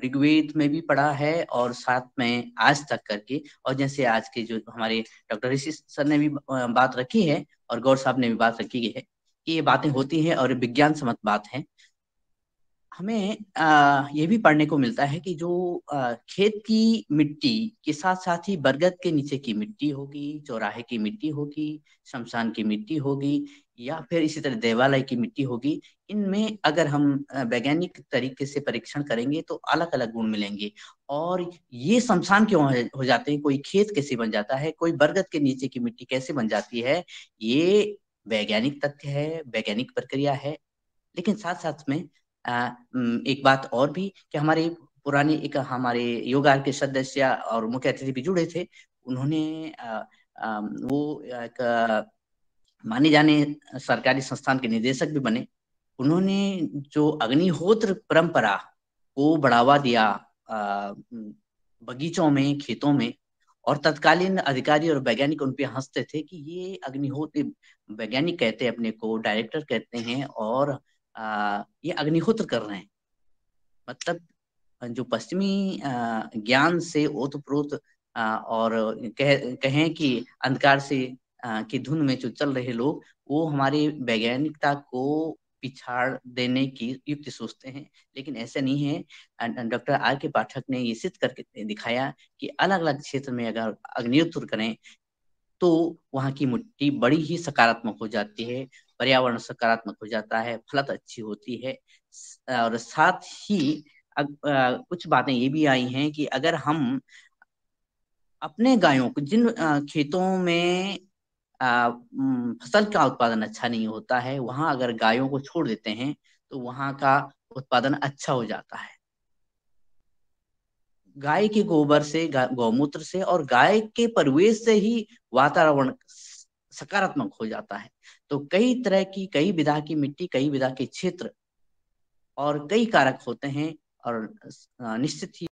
ऋग्वेद में भी पढ़ा है, और साथ में आज तक करके, और जैसे आज के जो हमारे डॉक्टर ऋषि सर ने भी बात रखी है और गौर साहब ने भी बात रखी है कि ये बातें होती हैं और विज्ञान सम्मत बात है। हमें ये भी पढ़ने को मिलता है कि जो खेत की मिट्टी के साथ साथ ही बरगद के नीचे की मिट्टी होगी, चौराहे की मिट्टी होगी, शमशान की मिट्टी होगी, या फिर इसी तरह देवालय की मिट्टी होगी, इनमें अगर हम वैज्ञानिक तरीके से परीक्षण करेंगे तो अलग अलग गुण मिलेंगे। और ये शमशान क्यों हो जाते हैं, कोई खेत कैसे बन जाता है, कोई बरगद के नीचे की मिट्टी कैसे बन जाती है, ये वैज्ञानिक तथ्य है, वैज्ञानिक प्रक्रिया है। लेकिन साथ साथ में एक बात और भी कि हमारे पुरानी एक हमारे योगा के सदस्य और मुख्य अतिथि भी जुड़े थे। उन्होंने वो एक माने जाने सरकारी संस्थान के निदेशक भी बने। उन्होंने जो अग्निहोत्र परंपरा को बढ़ावा दिया बगीचों में, खेतों में, और तत्कालीन अधिकारी और वैज्ञानिक उन पे हंसते थे कि ये अग्निहोत्र, वैज्ञानिक कहते हैं अपने को, डायरेक्टर कहते हैं, और ये अग्निहोत्र कर रहे हैं। मतलब जो पश्चिमी ज्ञान से ओतप्रोत और कहें कि अंधकार से की धुन में जो चल रहे लोग, वो हमारे वैज्ञानिकता को पिछाड़ देने की युक्ति सोचते हैं, लेकिन ऐसा नहीं है। डॉक्टर आर के पाठक ने ये सिद्ध करके दिखाया कि अलग अलग क्षेत्र में अगर अग्निहोत्र करें तो वहाँ की मिट्टी बड़ी ही सकारात्मक हो जाती है, पर्यावरण सकारात्मक हो जाता है, फलत अच्छी होती है। और साथ ही कुछ बातें ये भी आई हैं कि अगर हम अपने गायों को, जिन खेतों में फसल का उत्पादन अच्छा नहीं होता है, वहां अगर गायों को छोड़ देते हैं तो वहां का उत्पादन अच्छा हो जाता है। गाय के गोबर से, गौमूत्र से और गाय के परिवेश से ही वातावरण सकारात्मक हो जाता है। तो कई तरह की, कई विधा की मिट्टी, कई विधा के क्षेत्र और कई कारक होते हैं, और निश्चित ही